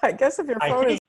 I guess if your I phone is think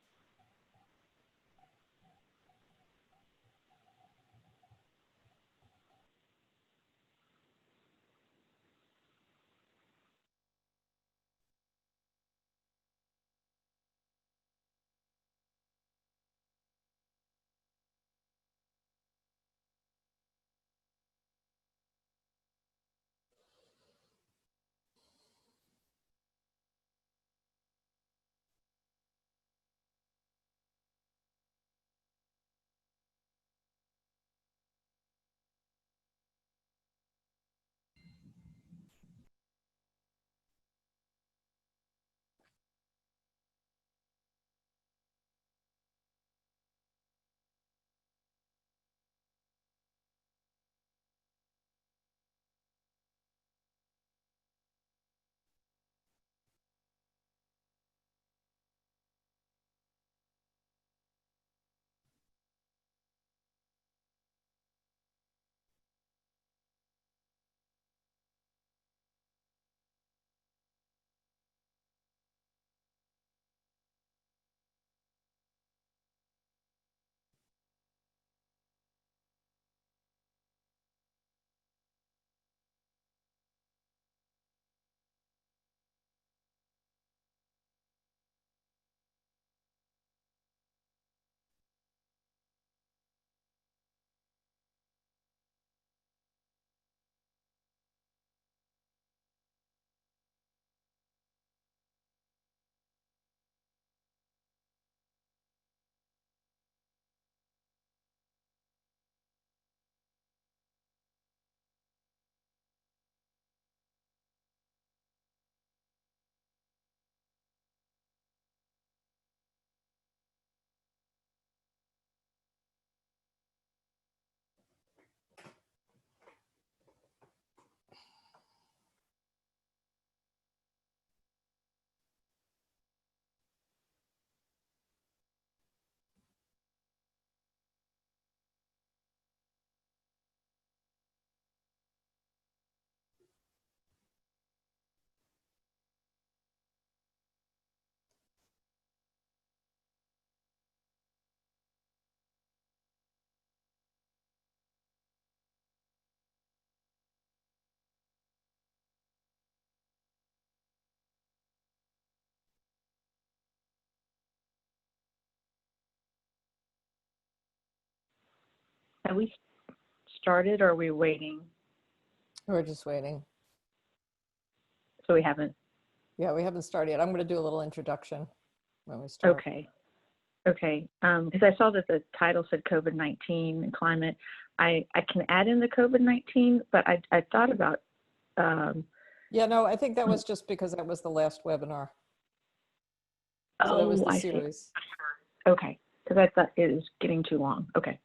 Have we started or are we waiting? We're just waiting. So we haven't. Yeah, we haven't started yet. I'm going to do a little introduction when we start. Okay. Okay. Because I saw that the title said COVID-19 and climate. I can add in the COVID-19, but I thought about. Yeah, no, I think that was just because that was the last webinar. So that was the series. See. Okay. Because I thought it was getting too long. Okay.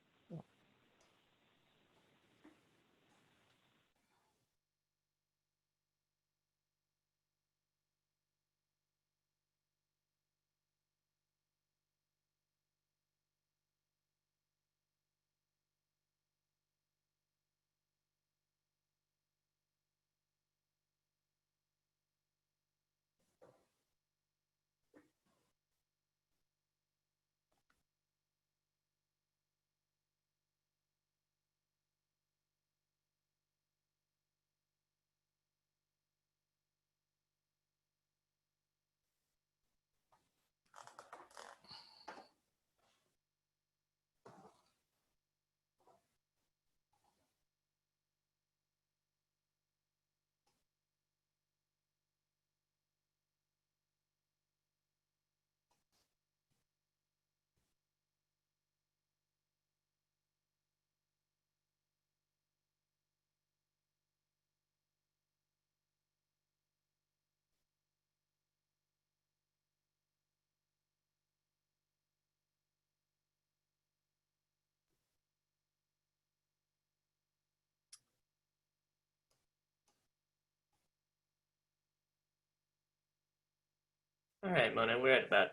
all right, Mona, we're at about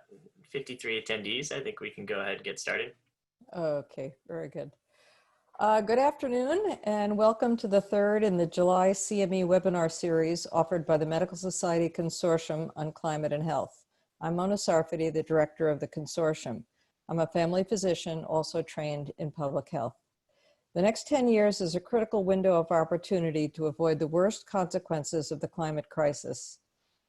53 attendees. I think we can go ahead and get started. Okay, very good. Good afternoon and welcome to the third in the July CME webinar series offered by the Medical Society Consortium on Climate and Health. I'm Mona Sarfati, the director of the consortium. I'm a family physician, also trained in public health. The next 10 years is a critical window of opportunity to avoid the worst consequences of the climate crisis.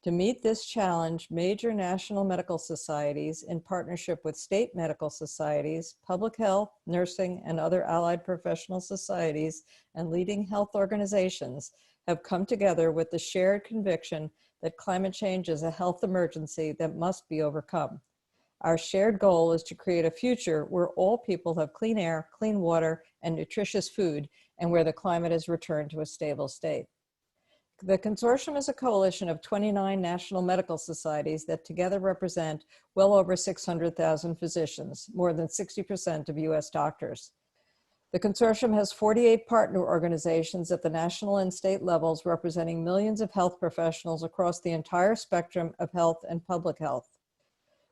To meet this challenge, major national medical societies, in partnership with state medical societies, public health, nursing, and other allied professional societies, and leading health organizations, have come together with the shared conviction that climate change is a health emergency that must be overcome. Our shared goal is to create a future where all people have clean air, clean water, and nutritious food, and where the climate is returned to a stable state. The consortium is a coalition of 29 national medical societies that together represent well over 600,000 physicians, more than 60% of US doctors. The consortium has 48 partner organizations at the national and state levels, representing millions of health professionals across the entire spectrum of health and public health.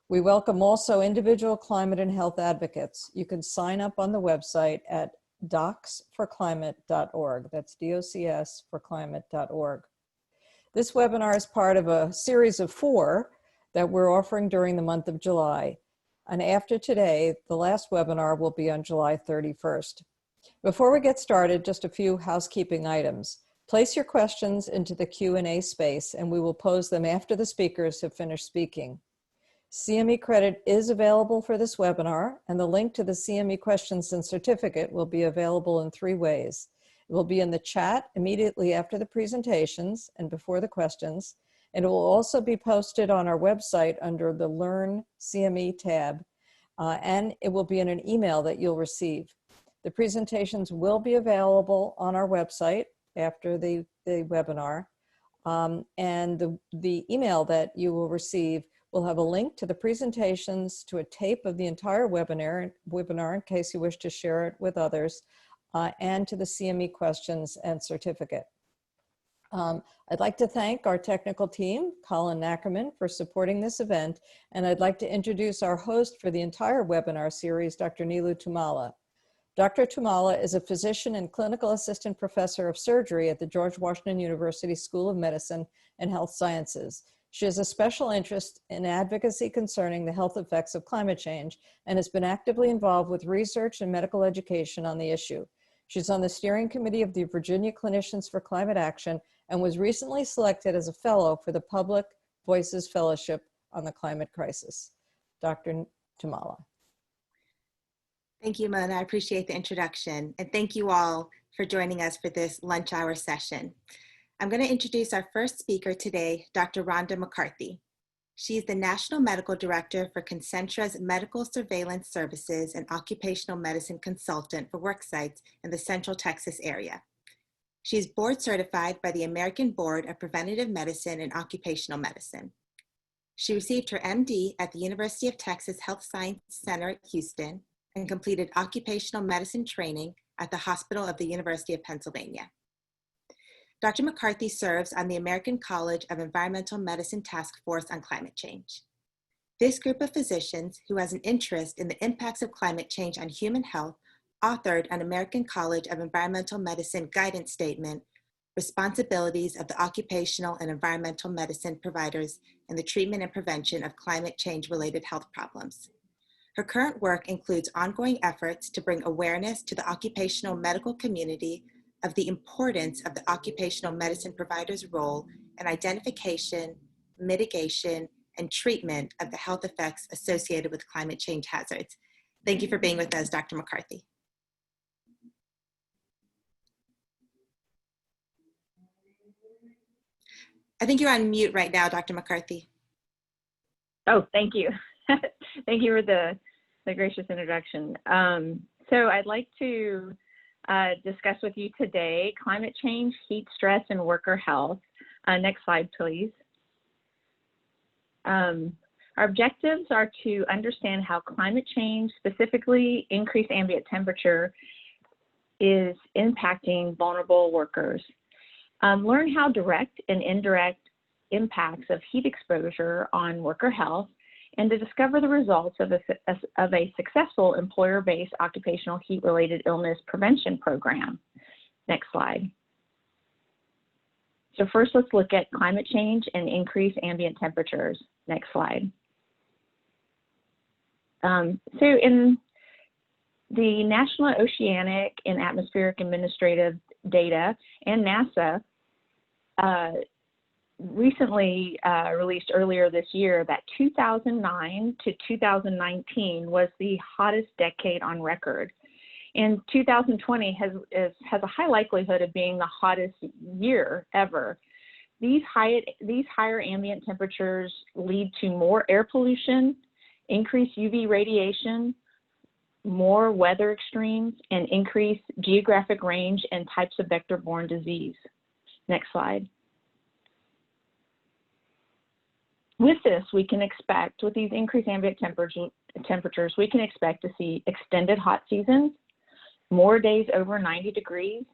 We welcome also individual climate and health advocates. You can sign up on the website at docsforclimate.org. That's DOCS for climate.org. This webinar is part of a series of 4 that we're offering during the month of July. And after today, the last webinar will be on July 31st. Before we get started, just a few housekeeping items. Place your questions into the Q&A space and we will pose them after the speakers have finished speaking. CME credit is available for this webinar, and the link to the CME questions and certificate will be available in 3 ways. It will be in the chat immediately after the presentations and before the questions, and it will also be posted on our website under the Learn CME tab, and it will be in an email that you'll receive. The presentations will be available on our website after the webinar, and the email that you will receive will have a link to the presentations, to a tape of the entire webinar in case you wish to share it with others, and to the CME questions and certificate. I'd like to thank our technical team, Colin Ackerman, for supporting this event, and I'd like to introduce our host for the entire webinar series, Dr. Nilu Tumala. Dr. Tumala is a physician and clinical assistant professor of surgery at the George Washington University School of Medicine and Health Sciences. She has a special interest in advocacy concerning the health effects of climate change and has been actively involved with research and medical education on the issue. She's on the steering committee of the Virginia Clinicians for Climate Action and was recently selected as a fellow for the Public Voices Fellowship on the Climate Crisis. Dr. Tumala. Thank you, Mona. I appreciate the introduction. And thank you all for joining us for this lunch hour session. I'm going to introduce our first speaker today, Dr. Rhonda McCarthy. She is the National Medical Director for Concentra's Medical Surveillance Services and Occupational Medicine Consultant for worksites in the Central Texas area. She is board certified by the American Board of Preventative Medicine and Occupational Medicine. She received her MD at the University of Texas Health Science Center at Houston and completed occupational medicine training at the Hospital of the University of Pennsylvania. Dr. McCarthy serves on the American College of Environmental Medicine Task Force on Climate Change. This group of physicians who has an interest in the impacts of climate change on human health authored an American College of Environmental Medicine guidance statement, Responsibilities of the Occupational and Environmental Medicine Providers in the Treatment and Prevention of Climate Change-Related Health Problems. Her current work includes ongoing efforts to bring awareness to the occupational medical community of the importance of the occupational medicine provider's role in identification, mitigation, and treatment of the health effects associated with climate change hazards. Thank you for being with us, Dr. McCarthy. I think you're on mute right now, Dr. McCarthy. Oh, thank you. Thank you for the gracious introduction. So I'd like to discuss with you today climate change, heat stress, and worker health. Next slide, please. Our objectives are to understand how climate change, specifically increased ambient temperature, is impacting vulnerable workers. Learn how direct and indirect impacts of heat exposure on worker health, and to discover the results of a successful employer-based occupational heat-related illness prevention program. Next slide. So first, let's look at climate change and increased ambient temperatures. Next slide. So in the National Oceanic and Atmospheric Administrative Data and NASA recently released earlier this year that 2009 to 2019 was the hottest decade on record. And 2020 has a high likelihood of being the hottest year ever. These higher ambient temperatures lead to more air pollution, increased UV radiation, more weather extremes, and increased geographic range and types of vector-borne disease. Next slide. With this, we can expect, with these increased ambient temperatures, we can expect to see extended hot seasons, more days over 90 degrees,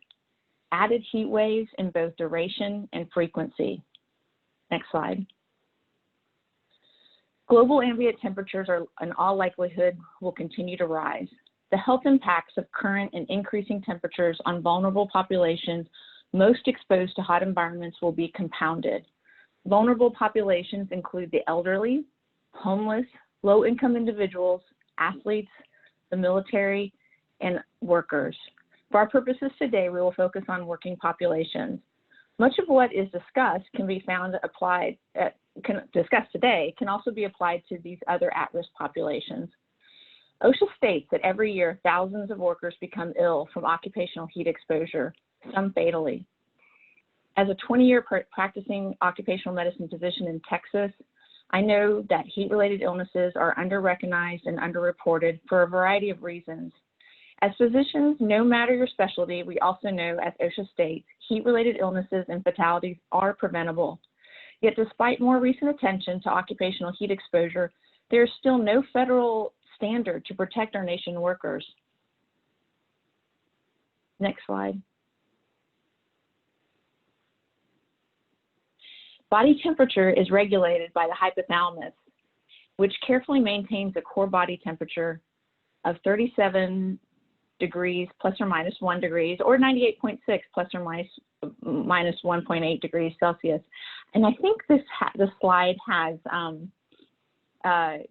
added heat waves in both duration and frequency. Next slide. Global ambient temperatures are, in all likelihood, will continue to rise. The health impacts of current and increasing temperatures on vulnerable populations most exposed to hot environments will be compounded. Vulnerable populations include the elderly, homeless, low-income individuals, athletes, the military, and workers. For our purposes today, we will focus on working populations. Much of what is discussed can be found discussed today can also be applied to these other at-risk populations. OSHA states that every year, thousands of workers become ill from occupational heat exposure, some fatally. As a 20-year practicing occupational medicine physician in Texas, I know that heat-related illnesses are under-recognized and underreported for a variety of reasons. As physicians, no matter your specialty, we also know, as OSHA states, heat-related illnesses and fatalities are preventable. Yet despite more recent attention to occupational heat exposure, there is still no federal standard to protect our nation workers. Next slide. Body temperature is regulated by the hypothalamus, which carefully maintains a core body temperature of 37 degrees plus or minus 1 degree, or 98.6 plus or minus 1.8 degrees Celsius. And I think this slide has,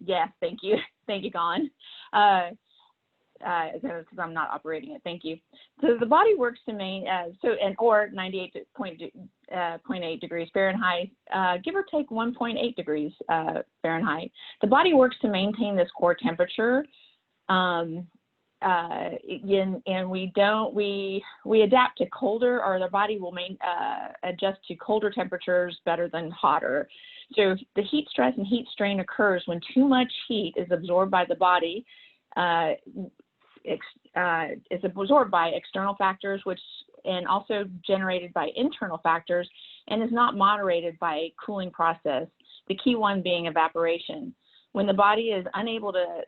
yes, thank you, Colin. Because I'm not operating it. Thank you. So the body works to or 98.8 degrees Fahrenheit, give or take 1.8 degrees Fahrenheit. The body works to maintain this core temperature, and we adapt to colder, or the body will adjust to colder temperatures better than hotter. So the heat stress and heat strain occurs when too much heat is absorbed by the body. Is absorbed by external factors, and also generated by internal factors, and is not moderated by a cooling process, the key one being evaporation. When the body is unable to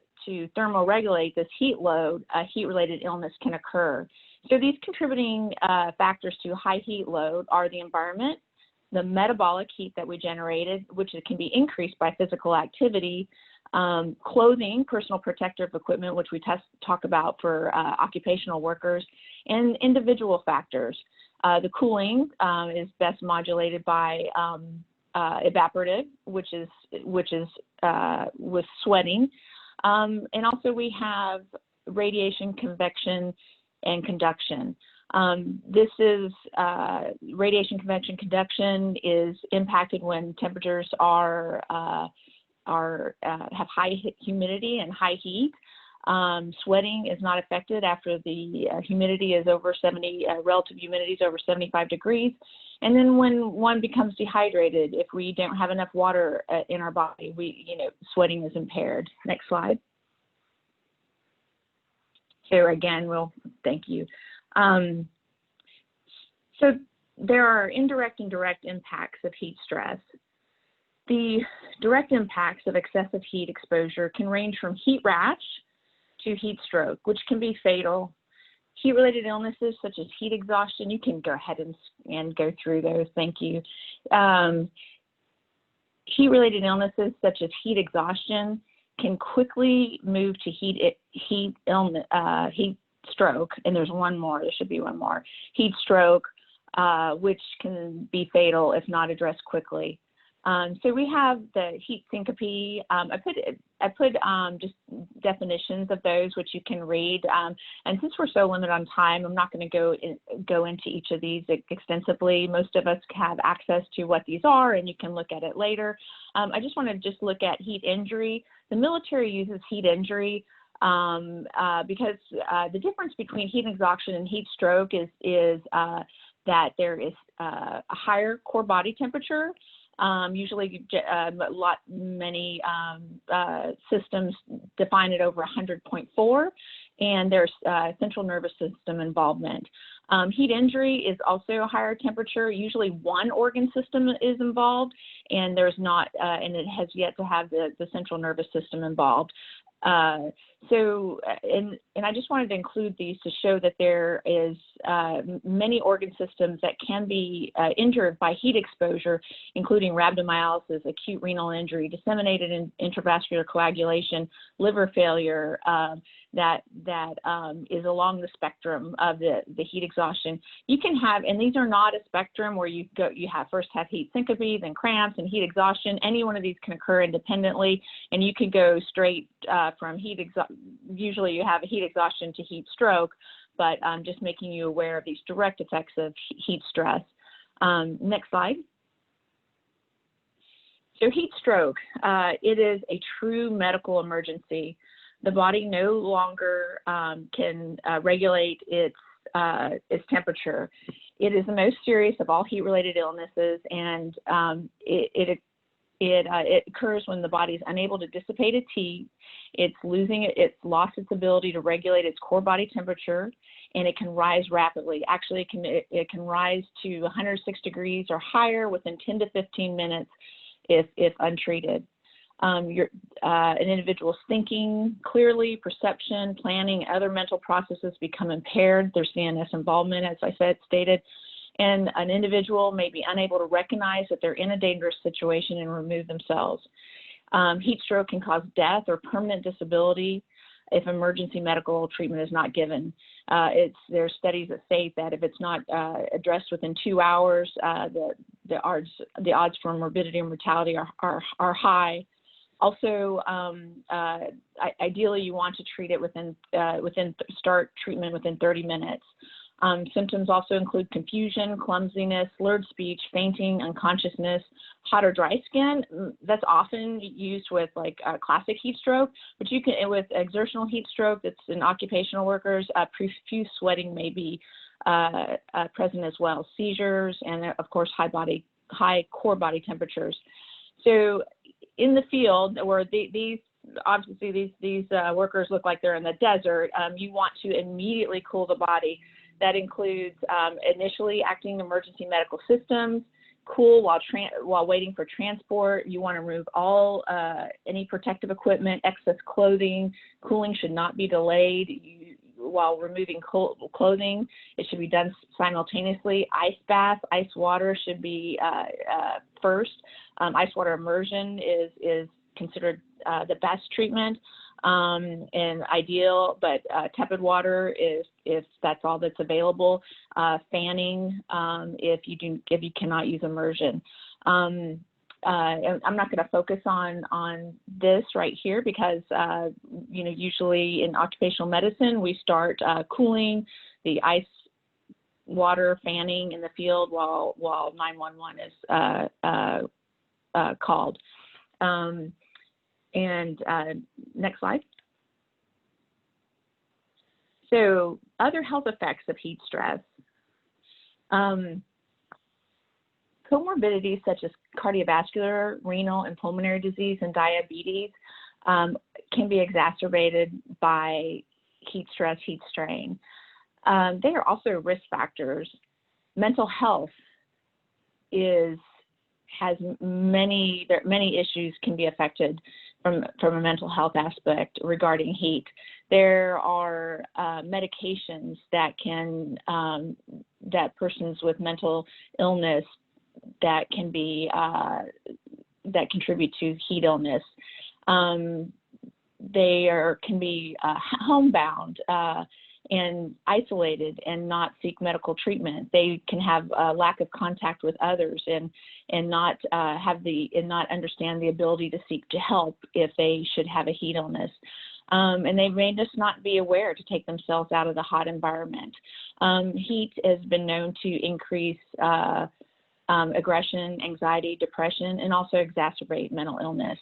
thermoregulate this heat load, a heat-related illness can occur. So these contributing factors to high heat load are the environment, the metabolic heat that we generated, which can be increased by physical activity, clothing, personal protective equipment, which we talk about for occupational workers, and individual factors. The cooling is best modulated by evaporative, which is with sweating. And also we have radiation, convection, and conduction. This is radiation, convection, conduction is impacted when temperatures have high humidity and high heat. Sweating is not affected after the humidity is over 70, relative humidity is over 75 degrees. And then when one becomes dehydrated, if we don't have enough water in our body, sweating is impaired. Next slide. So again, thank you. So there are indirect and direct impacts of heat stress. The direct impacts of excessive heat exposure can range from heat rash to heat stroke, which can be fatal. Heat-related illnesses such as heat exhaustion, you can go ahead and go through those, thank you. Heat-related illnesses such as heat exhaustion can quickly move to heat stroke, and there's one more, there should be one more. Heat stroke, which can be fatal if not addressed quickly. So we have the heat syncope. I put just definitions of those, which you can read. And since we're so limited on time, I'm not going to go into each of these extensively. Most of us have access to what these are, and you can look at it later. I just want to just look at heat injury. The military uses heat injury because the difference between heat exhaustion and heat stroke is that there is a higher core body temperature. Usually many systems define it over 100.4, and there's central nervous system involvement. Heat injury is also a higher temperature. Usually one organ system is involved, and there's not, and it has yet to have the central nervous system involved. And I just wanted to include these to show that there is many organ systems that can be injured by heat exposure, including rhabdomyolysis, acute renal injury, disseminated intravascular coagulation, liver failure, that is along the spectrum of the heat exhaustion. You can have, and these are not a spectrum where you first have heat syncope, then cramps, and heat exhaustion. Any one of these can occur independently, and you can go straight from usually you have a heat exhaustion to heat stroke, but just making you aware of these direct effects of heat stress. Next slide. So heat stroke, it is a true medical emergency. The body no longer can regulate its temperature. It is the most serious of all heat-related illnesses, and it occurs when the body is unable to dissipate its heat. It's lost its ability to regulate its core body temperature, and it can rise rapidly. Actually, it can rise to 106 degrees or higher within 10 to 15 minutes if untreated. An individual's thinking clearly, perception, planning, other mental processes become impaired. Their CNS involvement, as I stated, and an individual may be unable to recognize that they're in a dangerous situation and remove themselves. Heat stroke can cause death or permanent disability if emergency medical treatment is not given. There's studies that state that if it's not addressed within 2 hours, the odds for morbidity and mortality are high. Also, ideally, you want to treat it start treatment within 30 minutes. Symptoms also include confusion, clumsiness, slurred speech, fainting, unconsciousness, hot or dry skin. That's often used with classic heat stroke, but you can, with exertional heat stroke that's in occupational workers, profuse sweating may be present as well. Seizures, and of course, high core body temperatures. So in the field where these workers look like they're in the desert, you want to immediately cool the body. That includes initially acting emergency medical systems, cool while waiting for transport. You want to remove all any protective equipment, excess clothing. Cooling should not be delayed. While removing clothing, it should be done simultaneously. Ice bath, ice water should be first. Ice water immersion is considered the best treatment and ideal, but tepid water is if that's all that's available. Fanning if you cannot use immersion. And I'm not going to focus on this right here because usually in occupational medicine we start cooling, the ice water, fanning in the field while 911 is called. Next slide. So other health effects of heat stress. Comorbidities such as cardiovascular, renal, and pulmonary disease and diabetes can be exacerbated by heat stress, heat strain. They are also risk factors. Mental health has many issues can be affected from a mental health aspect regarding heat. There are medications that that persons with mental illness that can be that contribute to heat illness. They can be homebound, and isolated and not seek medical treatment. They can have a lack of contact with others and not not understand the ability to seek to help if they should have a heat illness. And they may just not be aware to take themselves out of the hot environment. Heat has been known to increase aggression, anxiety, depression, and also exacerbate mental illness.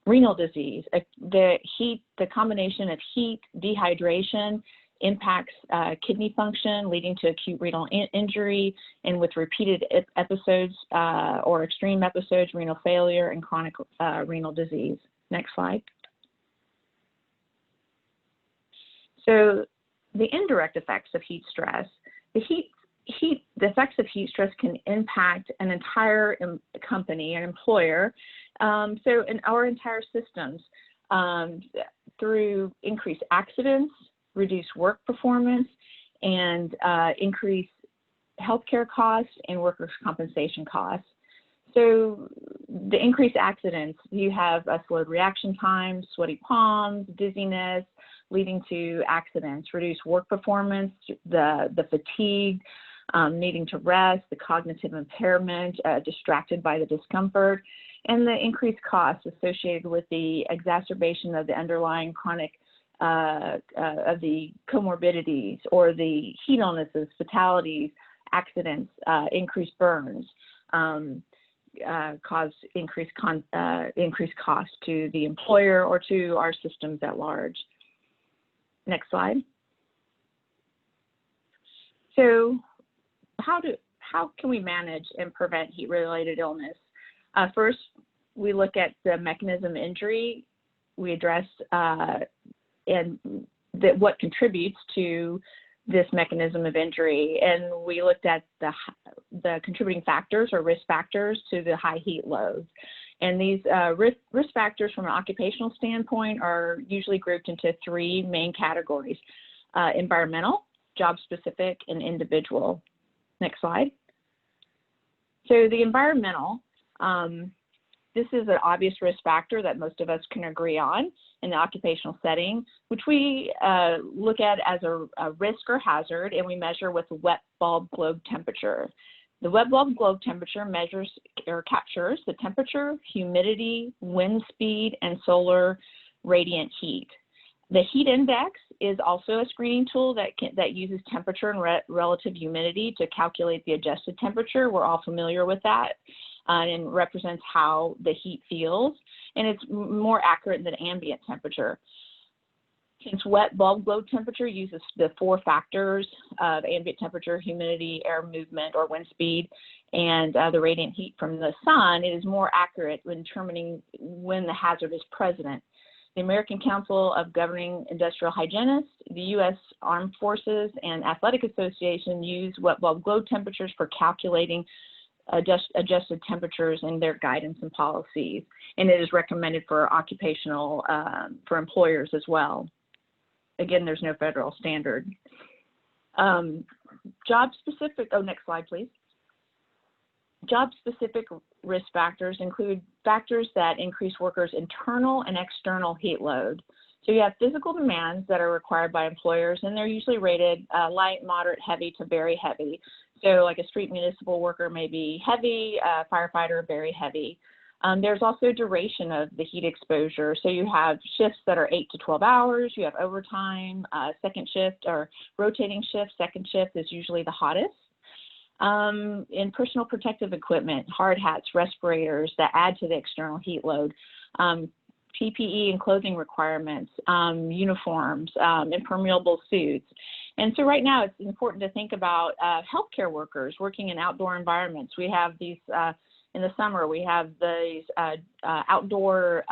Renal disease, the combination of heat, dehydration impacts kidney function, leading to acute renal injury, and with repeated episodes or extreme episodes, renal failure and chronic renal disease. Next slide. So the indirect effects of heat stress, the effects of heat stress can impact an entire company, an employer, in our entire systems through increased accidents, reduced work performance, and increased healthcare costs and workers' compensation costs. So the increased accidents, you have slowed reaction time, sweaty palms, dizziness, leading to accidents, reduced work performance, the fatigue, needing to rest, the cognitive impairment, distracted by the discomfort, and the increased costs associated with the exacerbation of the underlying chronic of the comorbidities or the heat illnesses, fatalities, accidents, increased burns, cause increased cost to the employer or to our systems at large. Next slide. So how can we manage and prevent heat-related illness? First, we look at the mechanism of injury. We address what contributes to this mechanism of injury, and we looked at the contributing factors or risk factors to the high heat loads. And these risk factors from an occupational standpoint are usually grouped into three main categories: environmental, job-specific, and individual. Next slide. So the environmental, this is an obvious risk factor that most of us can agree on in the occupational setting, which we look at as a risk or hazard, and we measure with wet bulb globe temperature. The wet bulb globe temperature measures or captures the temperature, humidity, wind speed, and solar radiant heat. The heat index is also a screening tool that uses temperature and relative humidity to calculate the adjusted temperature. We're all familiar with that, and represents how the heat feels, and it's more accurate than ambient temperature. Since wet bulb globe temperature uses the four factors of ambient temperature, humidity, air movement, or wind speed, and the radiant heat from the sun, it is more accurate when determining when the hazard is present. The American Council of Governing Industrial Hygienists, the U.S. Armed Forces, and Athletic Association use wet bulb globe temperatures for calculating adjusted temperatures in their guidance and policies, and it is recommended for occupational, for employers as well. Again, there's no federal standard. Job-specific, next slide, please. Job-specific risk factors include factors that increase workers' internal and external heat load. So you have physical demands that are required by employers, and they're usually rated light, moderate, heavy to very heavy. So like a street municipal worker may be heavy, firefighter very heavy. There's also duration of the heat exposure. So you have shifts that are 8 to 12 hours, you have overtime, second shift or rotating shift. Second shift is usually the hottest. In personal protective equipment, hard hats, respirators that add to the external heat load, PPE and clothing requirements, uniforms, impermeable suits. And so right now it's important to think about healthcare workers working in outdoor environments. We have these, in the summer, we have these outdoor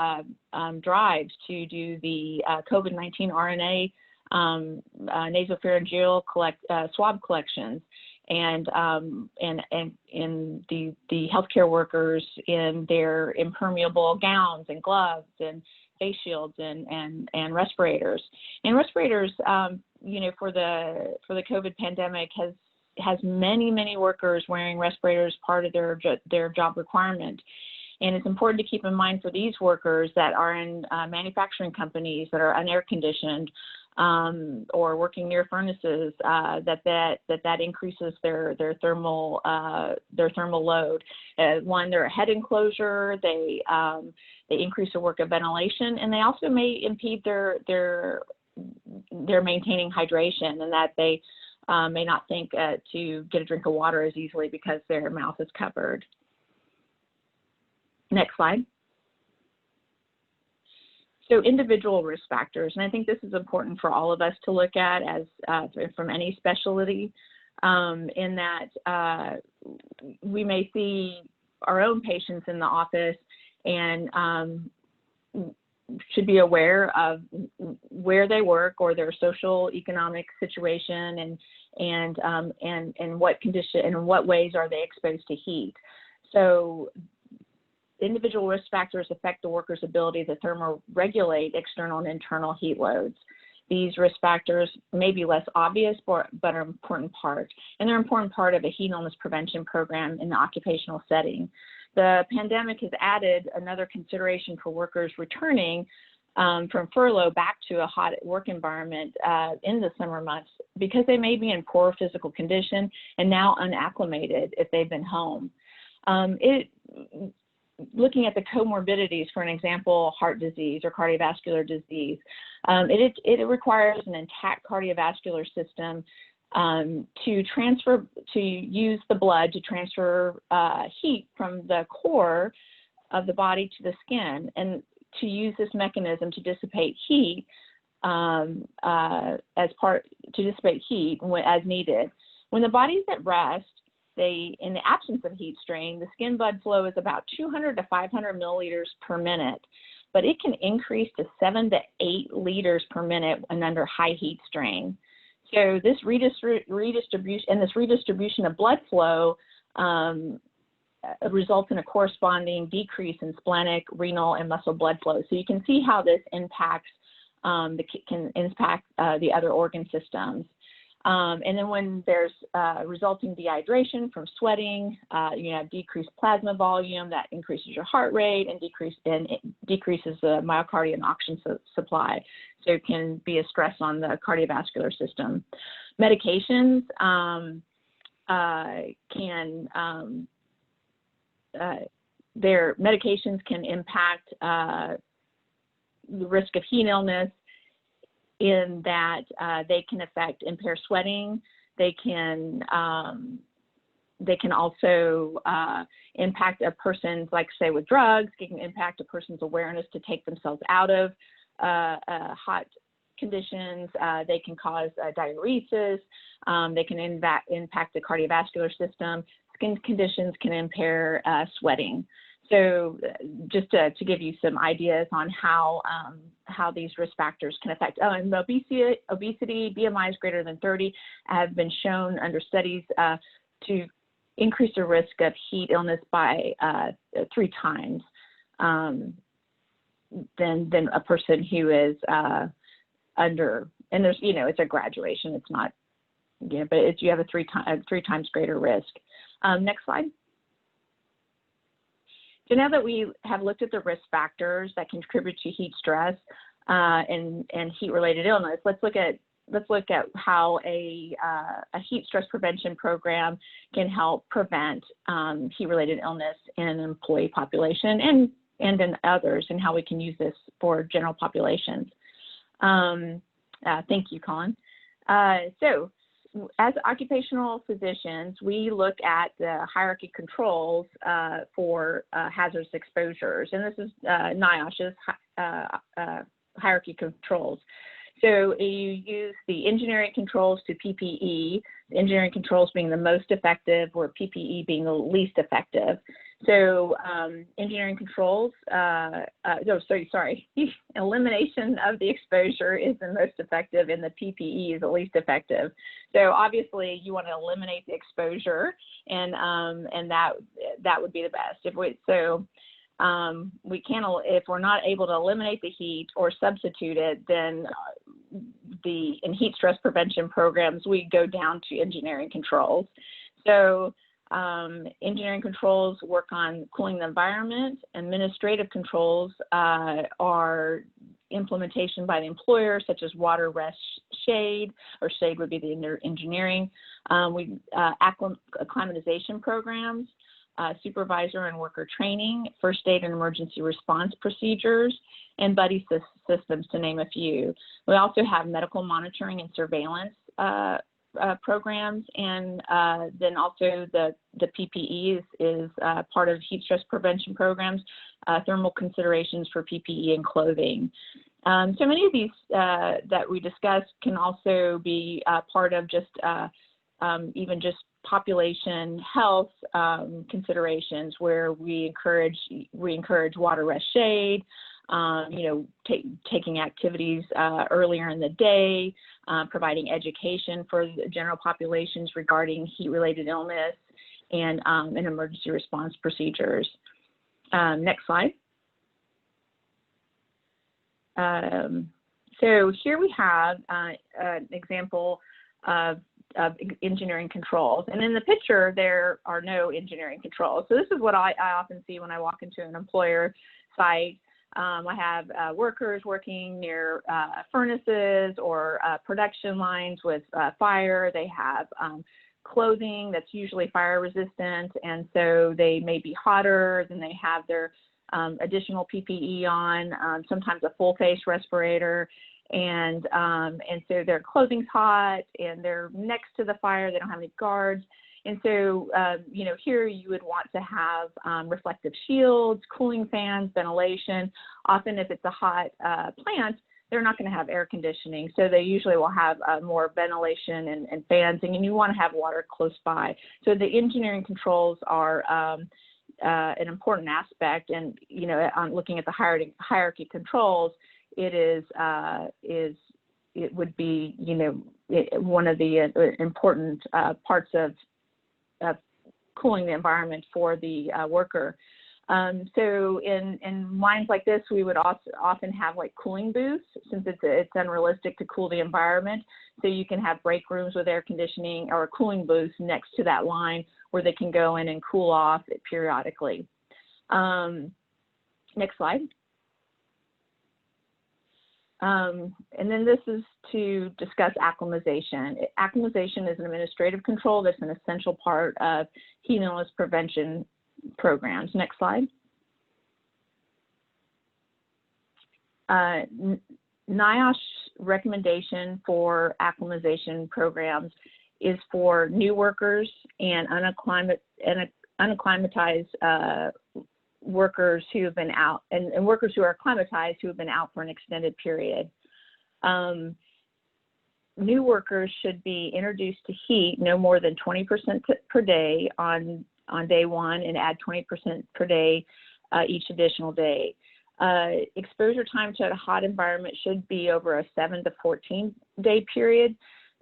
drives to do the COVID-19 RNA nasopharyngeal swab collections. And the healthcare workers in their impermeable gowns and gloves and face shields and respirators. And respirators, for the COVID pandemic has many workers wearing respirators, part of their job requirement. And it's important to keep in mind for these workers that are in manufacturing companies that are unair conditioned or working near furnaces, that increases their thermal load. One, their head enclosure, they increase the work of ventilation, and they also may impede their maintaining hydration, and that they may not think to get a drink of water as easily because their mouth is covered. Next slide. So individual risk factors, and I think this is important for all of us to look at as from any specialty, in that we may see our own patients in the office and should be aware of where they work or their social economic situation, and what condition and in what ways are they exposed to heat. So individual risk factors affect the worker's ability to thermoregulate external and internal heat loads. These risk factors may be less obvious, but are an important part, and they're an important part of a heat illness prevention program in the occupational setting. The pandemic has added another consideration for workers returning from furlough back to a hot work environment in the summer months, because they may be in poor physical condition and now unacclimated if they've been home. Looking at the comorbidities, for an example, heart disease or cardiovascular disease, it requires an intact cardiovascular system to use the blood to transfer heat from the core of the body to the skin, and to use this mechanism to dissipate heat as needed. When the body is at rest, in the absence of heat strain, the skin blood flow is about 200 to 500 milliliters per minute, but it can increase to 7 to 8 liters per minute when under high heat strain. So this redistribution of blood flow results in a corresponding decrease in splenic, renal, and muscle blood flow. So you can see how this impacts the other organ systems. And then when there's resulting dehydration from sweating, you have decreased plasma volume that increases your heart rate and decreases the myocardial and oxygen supply. So it can be a stress on the cardiovascular system. Medications can impact the risk of heat illness, in that they can impair sweating. They can also impact a person's, like say with drugs, it can impact a person's awareness to take themselves out of hot conditions. They can cause diuresis. They can impact the cardiovascular system. Skin conditions can impair sweating. So just to give you some ideas on how these risk factors can affect. Oh, and obesity, BMIs greater than 30 have been shown under studies to increase the risk of heat illness by 3 times than a person who is under. And there's, it's a graduation. It's not, but you have a 3 times greater risk. Next slide. So now that we have looked at the risk factors that contribute to heat stress and heat-related illness, let's look at how a heat stress prevention program can help prevent heat-related illness in an employee population and in others, and how we can use this for general populations. Thank you, Colin. So, as occupational physicians, we look at the hierarchy controls for hazardous exposures, and this is Niosh's hierarchy controls. So you use the engineering controls to PPE, the engineering controls being the most effective, or PPE being the least effective. So engineering controls, elimination of the exposure is the most effective, and the PPE is the least effective. So obviously you want to eliminate the exposure, and that would be the best. If we're not able to eliminate the heat or substitute it, then in heat stress prevention programs, we go down to engineering controls. So engineering controls work on cooling the environment. Administrative controls are implementation by the employer, such as water, rest, shade, or shade would be the engineering. Acclimatization programs, supervisor and worker training, first aid and emergency response procedures, and buddy systems, to name a few. We also have medical monitoring and surveillance programs, and then also the PPE is part of heat stress prevention programs, thermal considerations for PPE and clothing. So many of these that we discussed can also be part of just even just population health considerations, where we encourage water, rest, shade, taking activities earlier in the day, providing education for the general populations regarding heat-related illness, and emergency response procedures. Next slide. So here we have an example of engineering controls, and in the picture there are no engineering controls. So this is what I often see when I walk into an employer site. I have workers working near furnaces or production lines with fire. They have clothing that's usually fire resistant, and so they may be hotter. Then they have their additional PPE on, sometimes a full face respirator, and so their clothing's hot, and they're next to the fire. They don't have any guards. And so, here you would want to have reflective shields, cooling fans, ventilation. Often if it's a hot plant, they're not going to have air conditioning. So they usually will have more ventilation and fans, and you want to have water close by. So the engineering controls are an important aspect. And, on looking at the hierarchy controls, it would be, one of the important parts of cooling the environment for the worker. So in lines like this, we would also often have like cooling booths, since it's unrealistic to cool the environment. So you can have break rooms with air conditioning or cooling booths next to that line where they can go in and cool off periodically. Next slide. And then this is to discuss acclimatization. Acclimatization is an administrative control that's an essential part of heat illness prevention programs. Next slide. Niosh recommendation for acclimatization programs is for new workers and unacclimatized workers who have been out, and workers who are acclimatized who have been out for an extended period. New workers should be introduced to heat no more than 20% per day on day one, and add 20% per day each additional day. Exposure time to a hot environment should be over a 7 to 14 day period.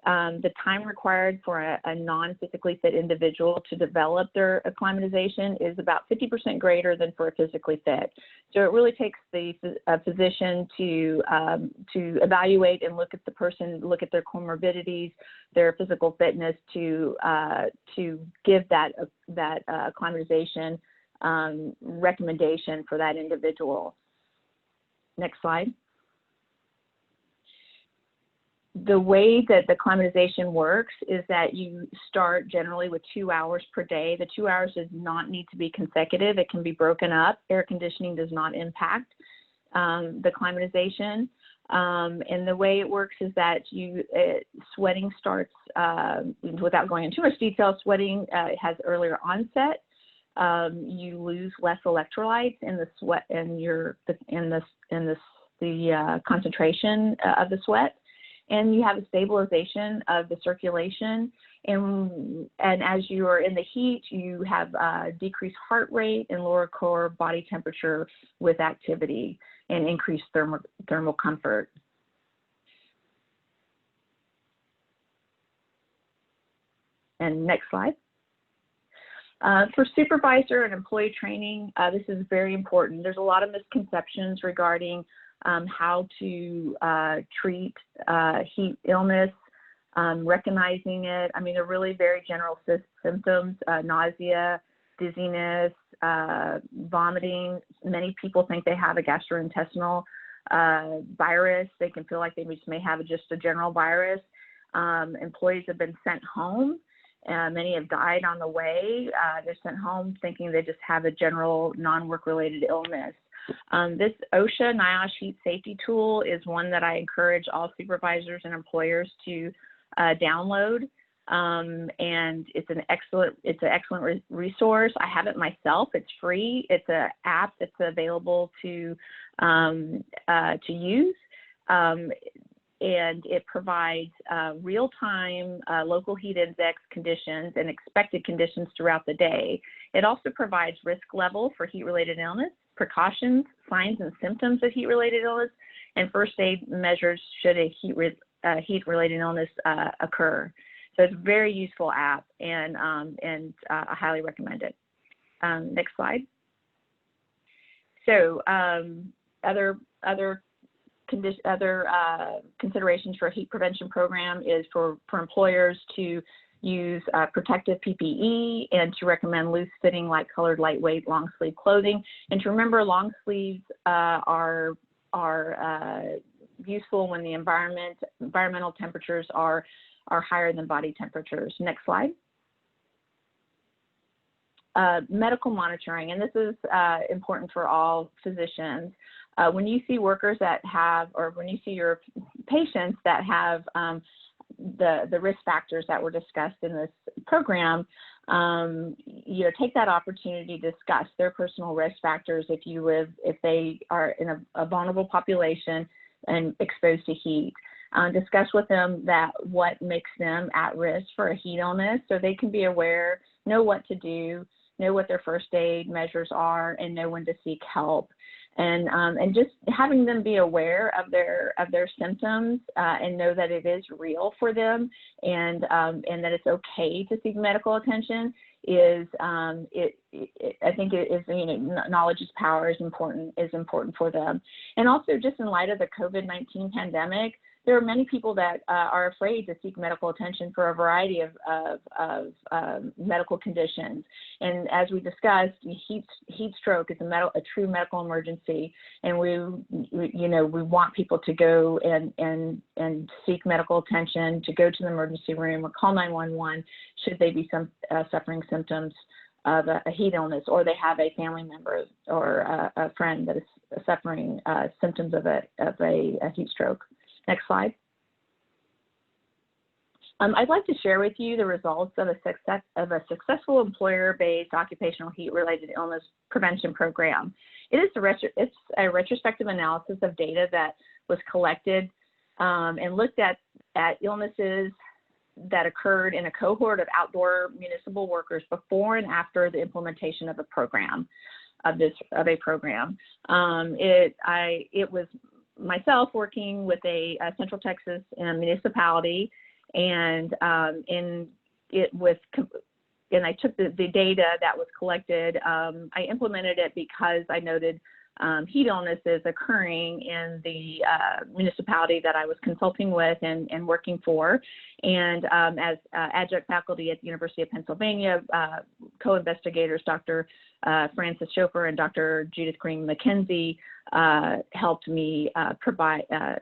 The time required for a non-physically fit individual to develop their acclimatization is about 50% greater than for a physically fit. So it really takes the physician to evaluate and look at the person, look at their comorbidities, their physical fitness, to give that acclimatization recommendation for that individual. Next slide. The way that the acclimatization works is that you start generally with 2 hours per day. The 2 hours does not need to be consecutive. It can be broken up. Air conditioning does not impact the acclimatization. And the way it works is that sweating starts, without going into too much detail, sweating has earlier onset. You lose less electrolytes in the sweat, and the concentration of the sweat. And you have a stabilization of the circulation. And as you are in the heat, you have decreased heart rate and lower core body temperature with activity, and increased thermal comfort. And next slide. For supervisor and employee training, this is very important. There's a lot of misconceptions regarding how to treat heat illness recognizing it. I mean, they're really very general symptoms, nausea, dizziness, vomiting. Many people think they have a gastrointestinal virus. They can feel like they just may have just a general virus. Employees have been sent home. Many have died on the way. They're sent home thinking they just have a general non-work related illness. This OSHA Niosh heat safety tool is one that I encourage all supervisors and employers to download. And it's an excellent resource. I have it myself. It's free. It's an app that's available to use. And it provides real-time local heat index conditions and expected conditions throughout the day. It also provides risk level for heat-related illness, precautions, signs and symptoms of heat-related illness, and first aid measures should a heat-related illness occur. So it's a very useful app, and I highly recommend it. Next slide. So other considerations for a heat prevention program is for employers to use protective PPE and to recommend loose fitting, light colored, lightweight, long sleeve clothing. And to remember, long sleeves are useful when the environmental temperatures are higher than body temperatures. Next slide. Medical monitoring, and this is important for all physicians. When you see workers that have, or when you see your patients that have the risk factors that were discussed in this program, take that opportunity to discuss their personal risk factors if they are in a vulnerable population and exposed to heat. Discuss with them what makes them at risk for a heat illness so they can be aware, know what to do, know what their first aid measures are, and know when to seek help. And just having them be aware of their symptoms and know that it is real for them and that it's okay to seek medical attention is I think it is, knowledge is power is important for them. And also just in light of the COVID-19 pandemic, there are many people that are afraid to seek medical attention for a variety of medical conditions. And as we discussed, heat stroke is a true medical emergency, and we want people to go and seek medical attention, to go to the emergency room or call 911 should they be suffering symptoms of a heat illness, or they have a family member or a friend that is suffering symptoms of a heat stroke. Next slide. I'd like to share with you the results of a successful employer-based occupational heat-related illness prevention program. It's a retrospective analysis of data that was collected and looked at illnesses that occurred in a cohort of outdoor municipal workers before and after the implementation of a program. It was myself working with a Central Texas municipality, and I took the data that was collected. I implemented it because I noted heat illnesses occurring in the municipality that I was consulting with and working for. And as adjunct faculty at the University of Pennsylvania, co-investigators Dr. Francis Schofer and Dr. Judith Green McKenzie helped me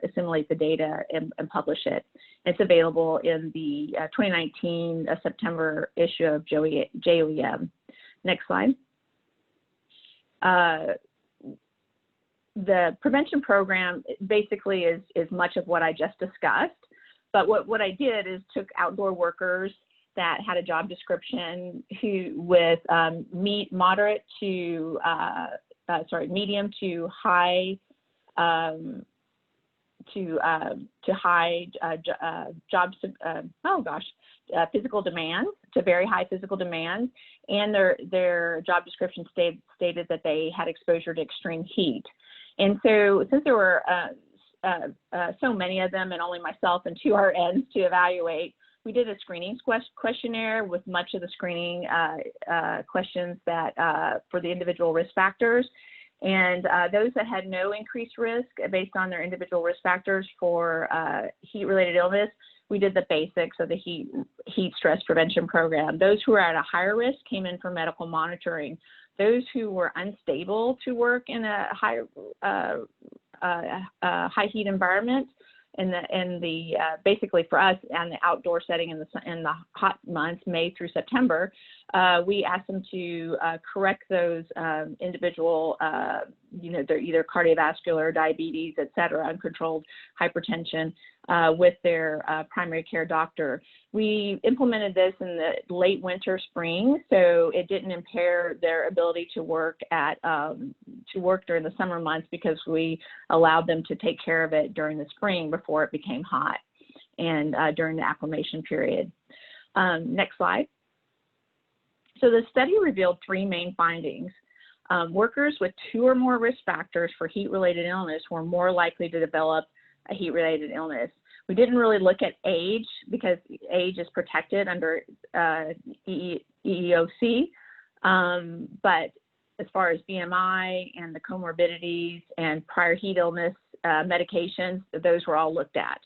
assimilate the data and publish it. It's available in the 2019 September issue of JOEM. Next slide. The prevention program basically is much of what I just discussed, but what I did is took outdoor workers that had a job description with medium to high physical demands, to very high physical demands, and their job description stated that they had exposure to extreme heat. And so since there were so many of them and only myself and 2 RNs to evaluate, we did a screening questionnaire with much of the screening questions that for the individual risk factors. And those that had no increased risk based on their individual risk factors for heat-related illness we did the basics of the heat stress prevention program. Those who were at a higher risk came in for medical monitoring. Those who were unstable to work in a high heat environment, basically for us on the outdoor setting in the hot months, May through September, we asked them to correct those individual, they're either cardiovascular, diabetes, et cetera, uncontrolled hypertension with their primary care doctor. We implemented this in the late winter, spring, so it didn't impair their ability to work during the summer months, because we allowed them to take care of it during the spring before it became hot and during the acclimation period. Next slide. So the study revealed 3 main findings. Workers with 2 or more risk factors for heat-related illness were more likely to develop a heat-related illness. We didn't really look at age, because age is protected under EEOC, but as far as BMI and the comorbidities and prior heat illness medications, those were all looked at.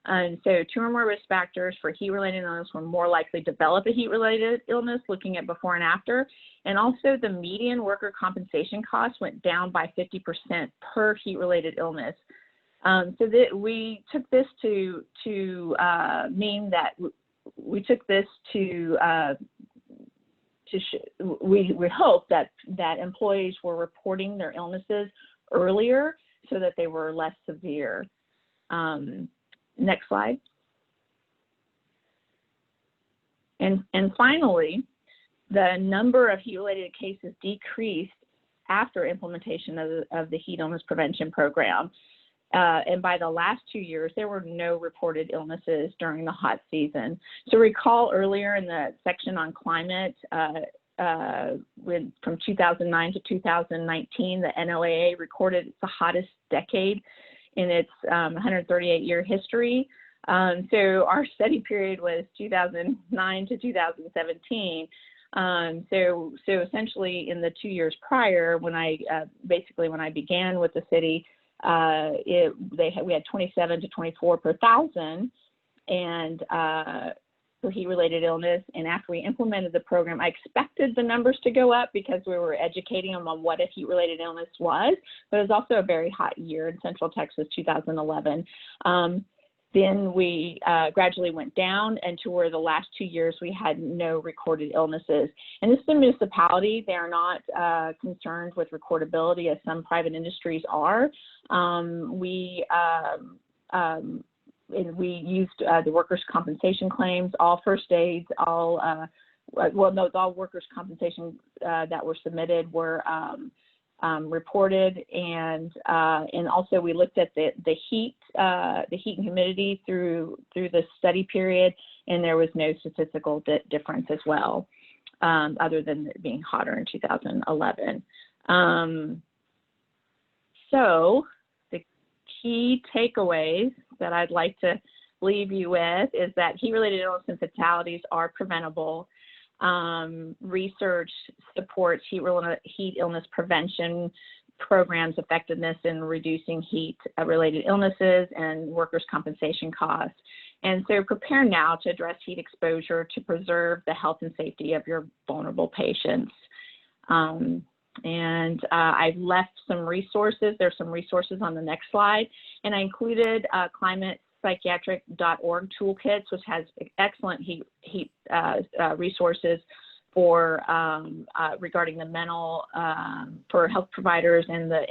And so 2 or more risk factors for heat-related illness were more likely to develop a heat-related illness, looking at before and after. And also the median worker compensation costs went down by 50% per heat-related illness. So that we took this to mean that we took this to we hope that employees were reporting their illnesses earlier so that they were less severe. Next slide. And finally, the number of heat-related cases decreased after implementation of the heat illness prevention program. And by the last 2 years, there were no reported illnesses during the hot season. So recall earlier in the section on climate, from 2009 to 2019, the NOAA recorded it's the hottest decade in its 138-year history. So our study period was 2009 to 2017. So essentially in the 2 years prior, when I began with the city, we had 27 to 24 per thousand, and for heat-related illness. And after we implemented the program, I expected the numbers to go up because we were educating them on what a heat-related illness was. But it was also a very hot year in Central Texas, 2011. Then we gradually went down, and to where the last 2 years we had no recorded illnesses. And this is a municipality. They are not concerned with recordability as some private industries are. We used the workers' compensation claims, all first aids, all workers' compensation that were submitted were reported, and also we looked at the heat and humidity through the study period, and there was no statistical difference as well, other than it being hotter in 2011. So the key takeaways that I'd like to leave you with is that heat-related illness and fatalities are preventable. Research supports heat illness prevention programs' effectiveness in reducing heat-related illnesses and workers' compensation costs. And so prepare now to address heat exposure to preserve the health and safety of your vulnerable patients. I've left some resources. There's some resources on the next slide. And I included climatepsychiatric.org toolkits, which has excellent heat resources for regarding the mental, for health providers and the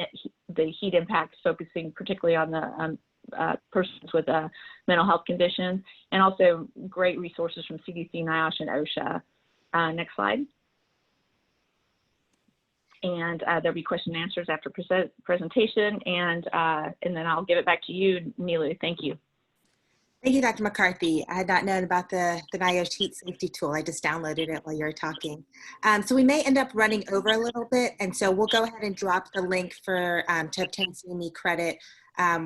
heat impacts, focusing particularly on the persons with mental health conditions, and also great resources from CDC, Niosh, and OSHA. Next slide. And there'll be question and answers after presentation, and then I'll give it back to you, Nilu. Thank you. Thank you, Dr. McCarthy. I had not known about the Niosh heat safety tool. I just downloaded it while you were talking. So we may end up running over a little bit, and so we'll go ahead and drop the link for to obtain CME credit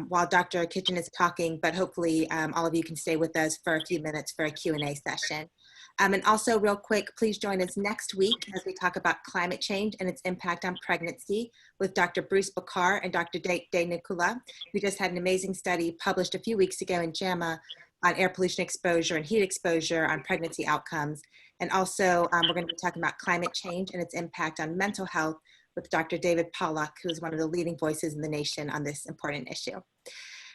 while Dr. Kitchen is talking, but hopefully all of you can stay with us for a few minutes for a Q&A session. And also real quick, please join us next week as we talk about climate change and its impact on pregnancy with Dr. Bruce Bakar and Dr. De Nicola. We just had an amazing study published a few weeks ago in JAMA on air pollution exposure and heat exposure on pregnancy outcomes. And also, we're going to be talking about climate change and its impact on mental health with Dr. David Pollack, who is one of the leading voices in the nation on this important issue.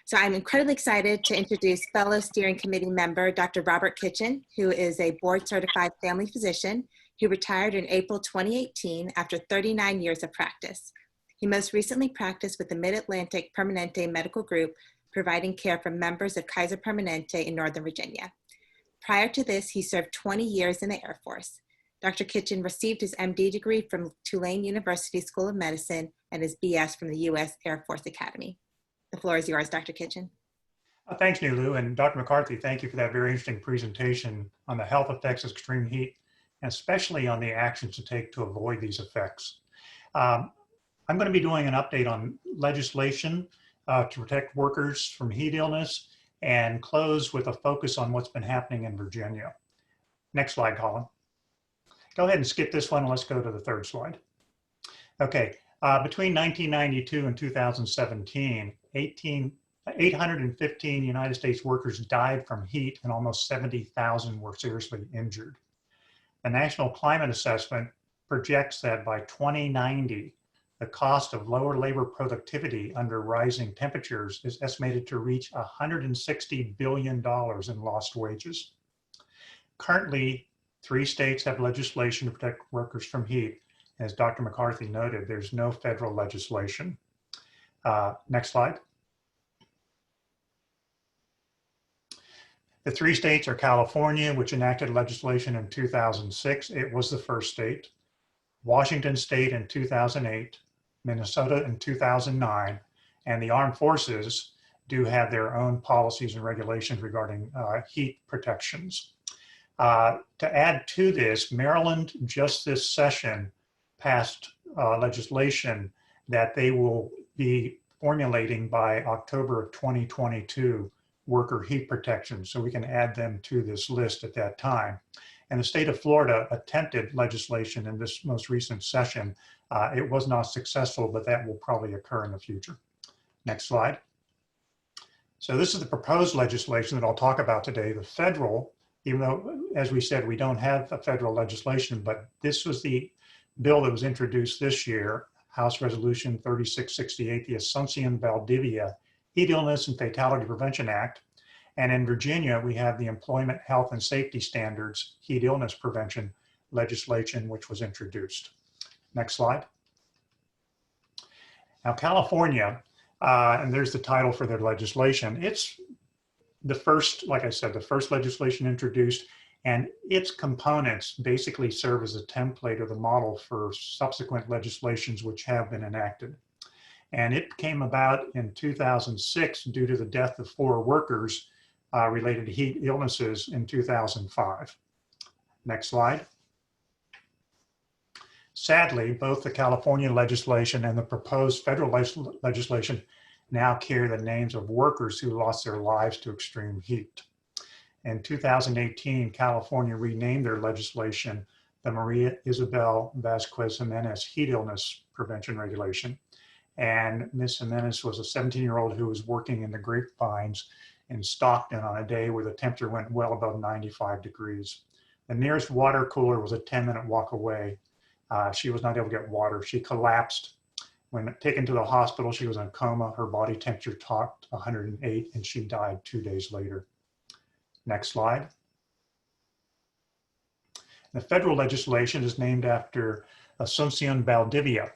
So I'm incredibly excited to introduce fellow steering committee member, Dr. Robert Kitchen, who is a board certified family physician who retired in April 2018 after 39 years of practice. He most recently practiced with the Mid-Atlantic Permanente Medical Group, providing care for members of Kaiser Permanente in Northern Virginia. Prior to this, he served 20 years in the Air Force. Dr. Kitchen received his MD degree from Tulane University School of Medicine and his BS from the U.S. Air Force Academy. The floor is yours, Dr. Kitchen. Thanks, Nulu, and Dr. McCarthy, thank you for that very interesting presentation on the health effects of extreme heat, and especially on the actions to take to avoid these effects. I'm going to be doing an update on legislation to protect workers from heat illness and close with a focus on what's been happening in Virginia. Next slide, Colin. Go ahead and skip this one. Let's go to the third slide. Okay, between 1992 and 2017, 815 United States workers died from heat and almost 70,000 were seriously injured. The National Climate Assessment projects that by 2090, the cost of lower labor productivity under rising temperatures is estimated to reach $160 billion in lost wages. Currently, 3 states have legislation to protect workers from heat. As Dr. McCarthy noted, there's no federal legislation. Next slide. The 3 states are California, which enacted legislation in 2006. It was the first state. Washington State in 2008, Minnesota in 2009, and the armed forces do have their own policies and regulations regarding heat protections. To add to this, Maryland just this session passed legislation that they will be formulating by October of 2022 worker heat protection, so we can add them to this list at that time. And the state of Florida attempted legislation in this most recent session. It was not successful, but that will probably occur in the future. Next slide. So this is the proposed legislation that I'll talk about today. The federal, even though, as we said, we don't have a federal legislation, but this was the bill that was introduced this year, House Resolution 3668, the Asuncion-Valdivia Heat Illness and Fatality Prevention Act. And in Virginia, we have the Employment Health and Safety Standards Heat Illness Prevention legislation, which was introduced. Next slide. Now, California, and there's the title for their legislation. It's the first, like I said, the first legislation introduced, and its components basically serve as a template or the model for subsequent legislations which have been enacted. And it came about in 2006 due to the death of 4 workers related to heat illnesses in 2005. Next slide. Sadly, both the California legislation and the proposed federal legislation now carry the names of workers who lost their lives to extreme heat. In 2018, California renamed their legislation the Maria Isabel Vasquez Jimenez Heat Illness Prevention Regulation. And Ms. Jimenez was a 17-year-old who was working in the grapevines in Stockton on a day where the temperature went well above 95 degrees. The nearest water cooler was a 10-minute walk away. She was not able to get water. She collapsed. When taken to the hospital, she was in a coma. Her body temperature topped 108 and she died 2 days later. Next slide. The federal legislation is named after Asuncion Valdivia.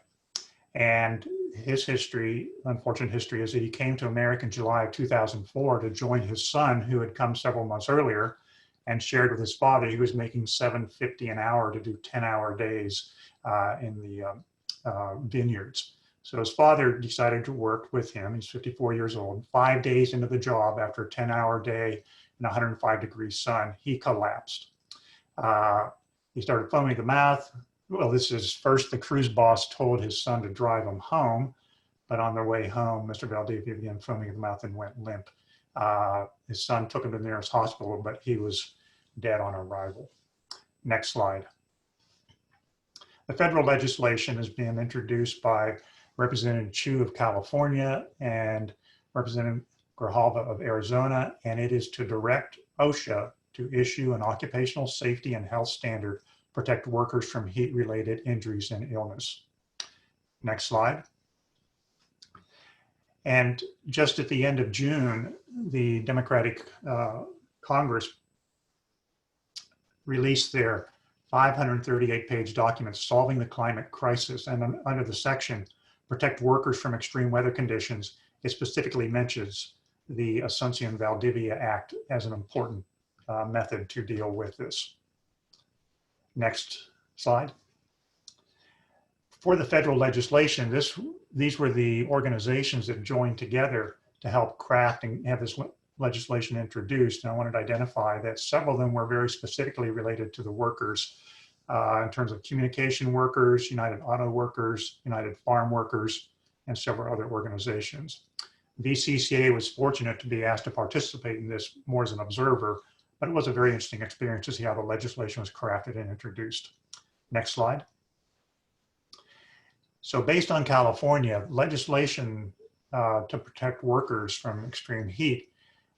And his history, unfortunate history, is that he came to America in July of 2004 to join his son, who had come several months earlier, and shared with his father he was making $7.50 an hour to do 10-hour days in the vineyards. So his father decided to work with him. He's 54 years old. 5 days into the job, after a 10-hour day in 105-degree sun, he collapsed. He started foaming at the mouth. Well, this is first the cruise boss told his son to drive him home, but on their way home, Mr. Valdivia began foaming at the mouth and went limp. His son took him to the nearest hospital, but he was dead on arrival. Next slide. The federal legislation is being introduced by Representative Chu of California and Representative Grijalva of Arizona, and it is to direct OSHA to issue an occupational safety and health standard, protect workers from heat-related injuries and illness. Next slide. And just at the end of June, the Democratic Congress released their 538-page document, Solving the Climate Crisis. And under the section, Protect Workers from Extreme Weather Conditions, it specifically mentions the Asuncion Valdivia Act as an important method to deal with this. Next slide. For the federal legislation, these were the organizations that joined together to help craft and have this legislation introduced. And I wanted to identify that several of them were very specifically related to the workers in terms of communication workers, United Auto Workers, United Farm Workers, and several other organizations. VCCA was fortunate to be asked to participate in this more as an observer, but it was a very interesting experience to see how the legislation was crafted and introduced. Next slide. So based on California, legislation to protect workers from extreme heat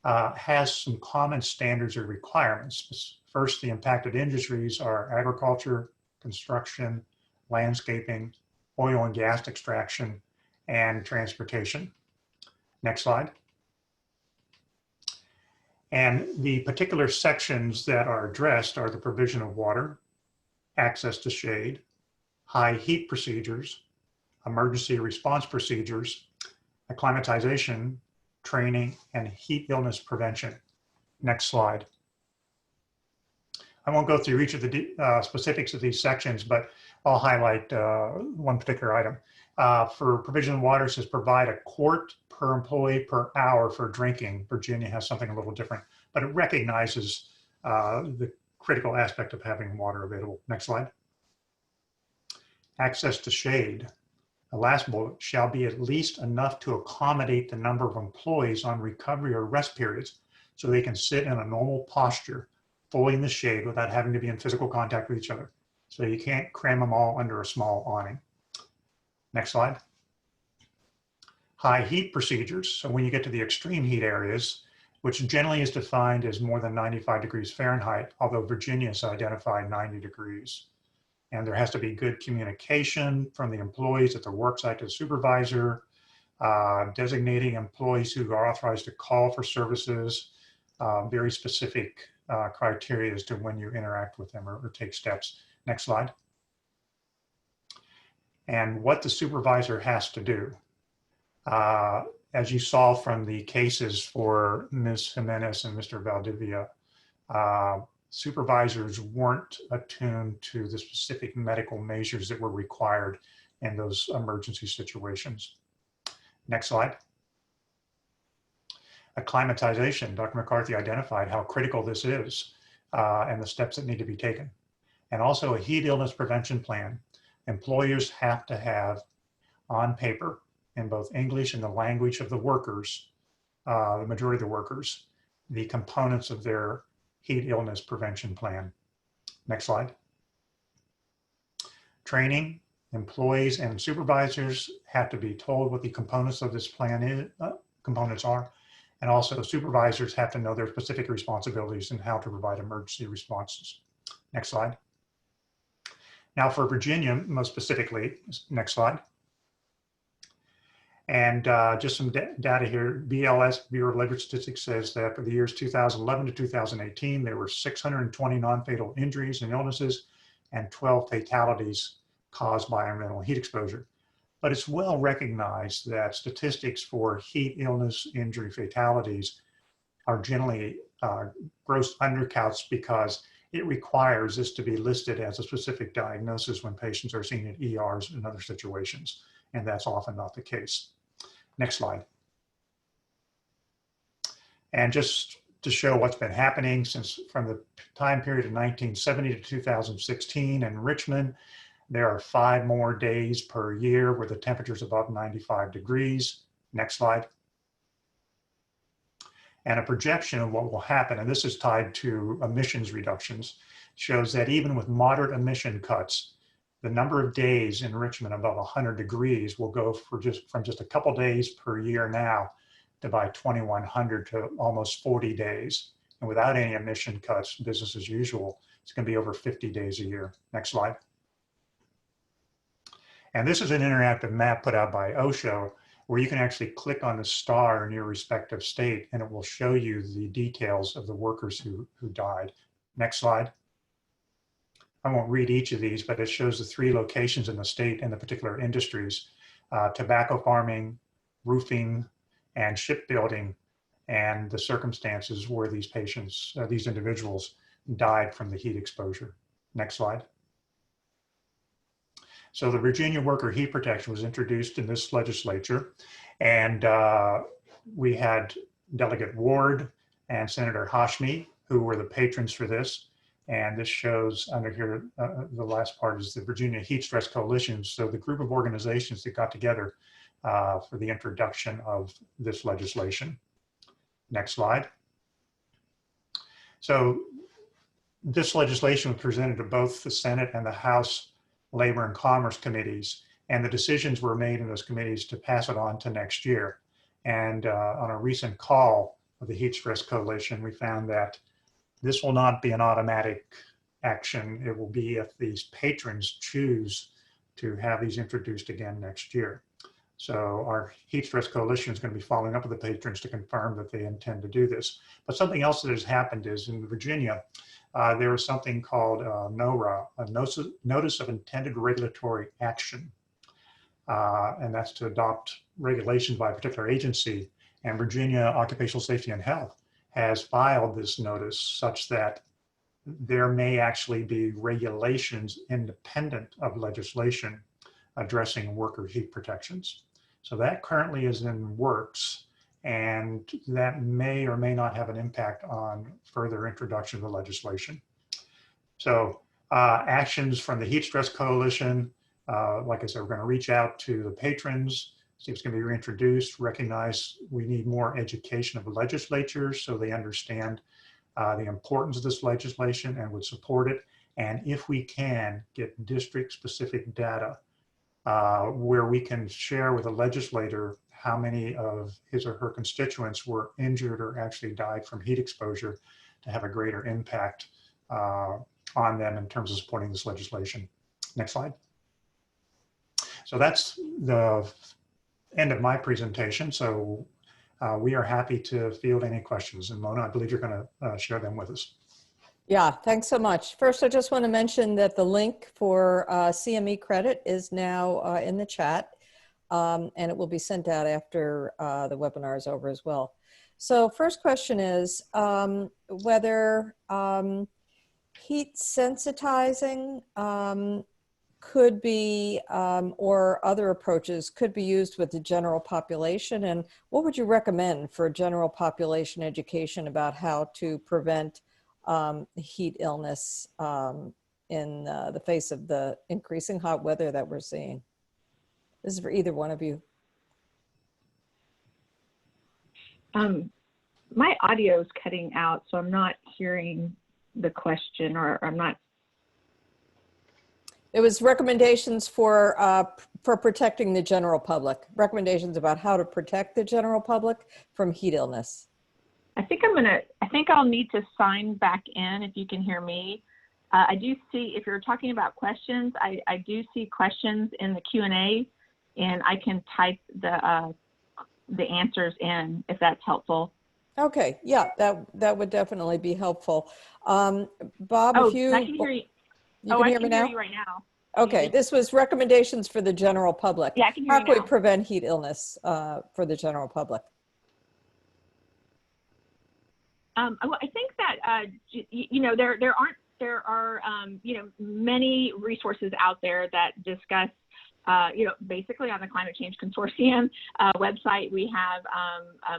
has some common standards or requirements. First, the impacted industries are agriculture, construction, landscaping, oil and gas extraction, and transportation. Next slide. And the particular sections that are addressed are the provision of water, access to shade, high heat procedures, emergency response procedures, acclimatization, training, and heat illness prevention. Next slide. I won't go through each of the specifics of these sections, but I'll highlight one particular item. For provision of water, it says provide a quart per employee per hour for drinking. Virginia has something a little different, but it recognizes the critical aspect of having water available. Next slide. Access to shade. The last bullet shall be at least enough to accommodate the number of employees on recovery or rest periods so they can sit in a normal posture, fully in the shade without having to be in physical contact with each other. So you can't cram them all under a small awning. Next slide. High heat procedures. So when you get to the extreme heat areas, which generally is defined as more than 95 degrees Fahrenheit, although Virginia has identified 90 degrees. And there has to be good communication from the employees at the work site to the supervisor, designating employees who are authorized to call for services, very specific criteria as to when you interact with them or take steps. Next slide. And what the supervisor has to do. As you saw from the cases for Ms. Jimenez and Mr. Valdivia, supervisors weren't attuned to the specific medical measures that were required in those emergency situations. Next slide. Acclimatization. Dr. McCarthy identified how critical this is and the steps that need to be taken. And also a heat illness prevention plan. Employers have to have on paper in both English and the language of the workers, the majority of the workers, the components of their heat illness prevention plan. Next slide. Training. Employees and supervisors have to be told what the components of this plan components are. And also supervisors have to know their specific responsibilities and how to provide emergency responses. Next slide. Now for Virginia, most specifically, next slide. And just some data here. BLS, Bureau of Labor Statistics, says that for the years 2011 to 2018, there were 620 non-fatal injuries and illnesses and 12 fatalities caused by environmental heat exposure. But it's well recognized that statistics for heat illness, injury, fatalities are generally gross undercounts because it requires this to be listed as a specific diagnosis when patients are seen at ERs and other situations, and that's often not the case. Next slide. And just to show what's been happening since from the time period of 1970 to 2016 in Richmond, there are 5 more days per year where the temperature is above 95 degrees. Next slide. And a projection of what will happen, and this is tied to emissions reductions, shows that even with moderate emission cuts, the number of days in Richmond above 100 degrees will go from just a couple days per year now to by 2100 to almost 40 days. And without any emission cuts, business as usual, it's going to be over 50 days a year. Next slide. And this is an interactive map put out by OSHA where you can actually click on the star in your respective state and it will show you the details of the workers who died. Next slide. I won't read each of these, but it shows the 3 locations in the state and the particular industries, tobacco farming, roofing, and shipbuilding, and the circumstances where these patients, these individuals died from the heat exposure. Next slide. So the Virginia Worker Heat Protection was introduced in this legislature, and we had Delegate Ward and Senator Hashmi, who were the patrons for this. And this shows under here, the last part is the Virginia Heat Stress Coalition. So the group of organizations that got together for the introduction of this legislation. Next slide. So this legislation was presented to both the Senate and the House Labor and Commerce committees, and the decisions were made in those committees to pass it on to next year. And on a recent call of the Heat Stress Coalition, we found that this will not be an automatic action. It will be if these patrons choose to have these introduced again next year. So our Heat Stress Coalition is going to be following up with the patrons to confirm that they intend to do this. But something else that has happened is in Virginia, there was something called NORA, a Notice of Intended Regulatory Action. And that's to adopt regulations by a particular agency. And Virginia Occupational Safety and Health has filed this notice such that there may actually be regulations independent of legislation addressing worker heat protections. So that currently is in works, and that may or may not have an impact on further introduction of the legislation. So actions from the Heat Stress Coalition, like I said, we're going to reach out to the patrons, see if it's going to be reintroduced, recognize we need more education of legislatures so they understand the importance of this legislation and would support it. And if we can get district-specific data where we can share with a legislator how many of his or her constituents were injured or actually died from heat exposure to have a greater impact on them in terms of supporting this legislation. Next slide. So that's the end of my presentation. So we are happy to field any questions. And Mona, I believe you're going to share them with us. Yeah, thanks so much. First, I just want to mention that the link for CME credit is now in the chat, and it will be sent out after the webinar is over as well. So first question is whether heat sensitizing could be, or other approaches could be used with the general population, and what would you recommend for general population education about how to prevent heat illness in the face of the increasing hot weather that we're seeing? This is for either one of you. My audio is cutting out, so I'm not hearing the question, or I'm not. It was recommendations for protecting the general public, recommendations about how to protect the general public from heat illness. I think I'll need to sign back in if you can hear me. I do see, if you're talking about questions, I do see questions in the Q&A, and I can type the answers in if that's helpful. Okay, yeah, that would definitely be helpful. Bob, oh, if you... I can hear you. You can hear me now? I can hear you right now. Okay, this was recommendations for the general public. Yeah, I can hear How you can we now. prevent heat illness for the general public? Well, I think that you know, there are many resources out there that discuss basically on the Climate Change Consortium website, we have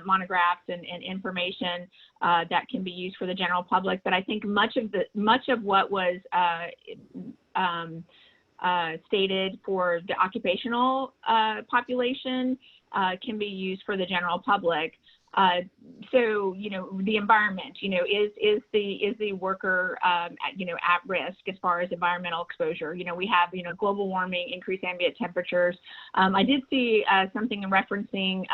monographs and information that can be used for the general public. But I think much of what was stated for the occupational population can be used for the general public. So, you know, the environment, you know, is the worker, you know, at risk as far as environmental exposure? You know, we have, you know, global warming, increased ambient temperatures. I did see something referencing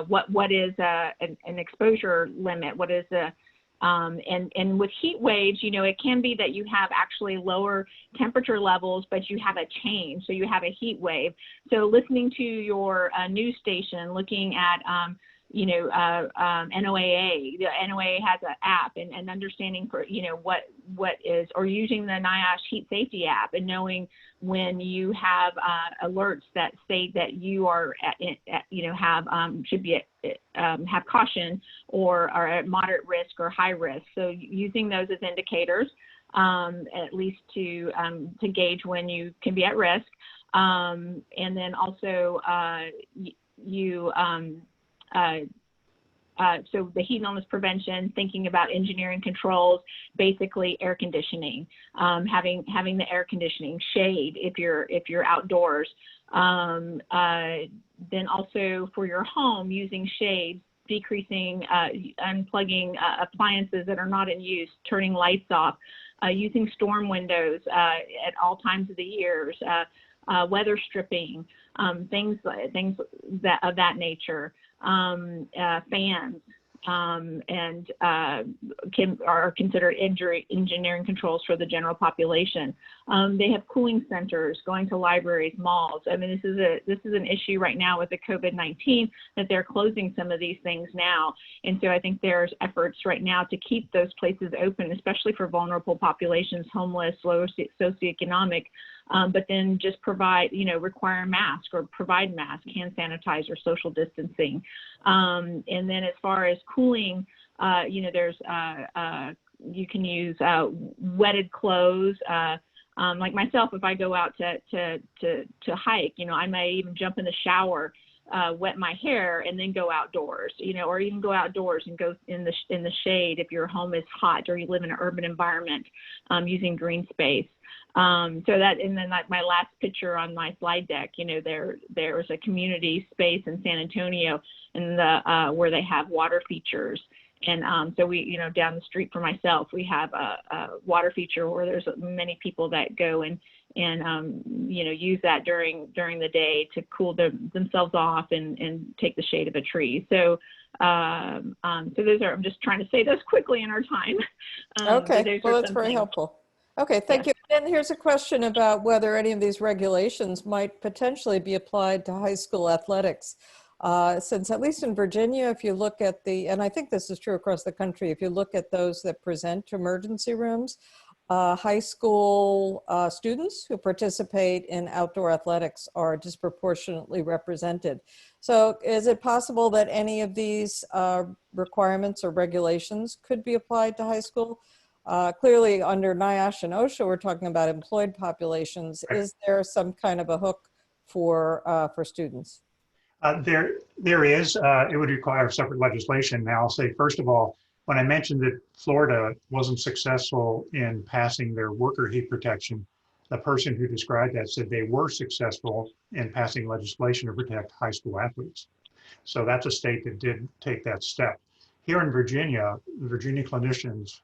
what is an exposure limit? What is the and with heat waves, you know, it can be that you have actually lower temperature levels, but you have a change. So you have a heat wave. So listening to your news station, looking at, you know, NOAA, the NOAA has an app and understanding for, you know, what is, or using the Niosh heat safety app and knowing when you have alerts that state that you are you know, should be have caution or are at moderate risk or high risk. So using those as indicators, at least to gauge when you can be at risk. And then also so the heat and illness prevention, thinking about engineering controls, basically air conditioning, having the air conditioning, shade if you're outdoors. Then also for your home, using shades, decreasing, unplugging appliances that are not in use, turning lights off, using storm windows at all times of the years, weather stripping, things that of that nature. Fans and are considered engineering controls for the general population. They have cooling centers, going to libraries, malls. I mean, this is an issue right now with the COVID-19 that they're closing some of these things now. And so I think there's efforts right now to keep those places open, especially for vulnerable populations, homeless, low socioeconomic. But then just provide, you know, require a mask or provide mask, hand sanitizer, social distancing. And then as far as cooling, you know, there's, you can use wetted clothes. Like myself, if I go out to hike, you know, I may even jump in the shower, wet my hair, and then go outdoors, you know, or even go outdoors and go in the shade if your home is hot or you live in an urban environment, using green space. So that, and then like my last picture on my slide deck, you know, there was a community space in San Antonio and where they have water features. And so we, you know, down the street from myself, we have a water feature where there's many people that go and you know, use that during the day to cool themselves off and take the shade of a tree. So so those are, I'm just trying to say those quickly in our time. Okay, well, that's very helpful. Okay, thank you. And here's a question about whether any of these regulations might potentially be applied to high school athletics. Since at least in Virginia, if you look at and I think this is true across the country, if you look at those that present to emergency rooms, high school students who participate in outdoor athletics are disproportionately represented. So is it possible that any of these requirements or regulations could be applied to high school? Clearly under Niosh and OSHA, we're talking about employed populations. Is there some kind of a hook for students? There is. It would require separate legislation. Now, I'll say, first of all, when I mentioned that Florida wasn't successful in passing their worker heat protection, the person who described that said they were successful in passing legislation to protect high school athletes. So that's a state that did take that step. Here in Virginia, the Virginia Clinicians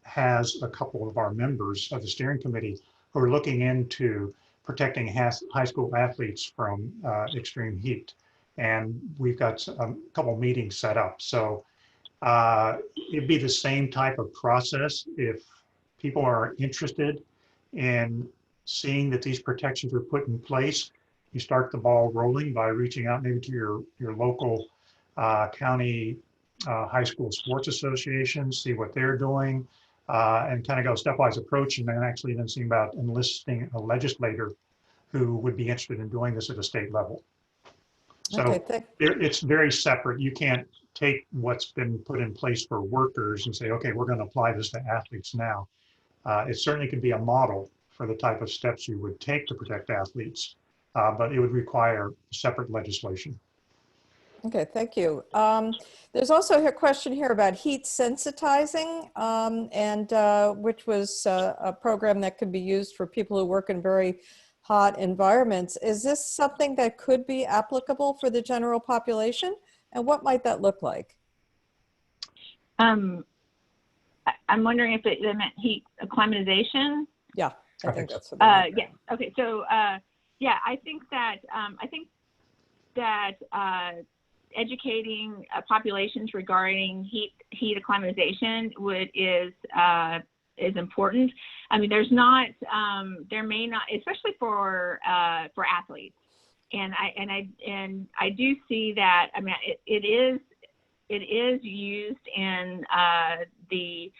has a couple of our members of the steering committee who are looking into protecting high school athletes from extreme heat. And we've got a couple meetings set up. So it'd be the same type of process if people are interested in seeing that these protections are put in place. You start the ball rolling by reaching out maybe to your local county high school sports associations, see what they're doing, and kind of go stepwise approach, and then actually then see about enlisting a legislator who would be interested in doing this at a state level. So okay, it's very separate. You can't take what's been put in place for workers and say, okay, we're going to apply this to athletes now. It certainly could be a model for the type of steps you would take to protect athletes, but it would require separate legislation. Okay, thank you. There's also a question here about heat sensitizing, which was a program that could be used for people who work in very hot environments. Is this something that could be applicable for the general population? And what might that look like? I'm wondering if it meant heat acclimatization. Yeah, I I think think so. that's what they meant. Yes. Okay. So yeah, I think that educating populations regarding heat acclimatization is important. I mean, there may not, especially for athletes, and I do see that. I mean, it is used in the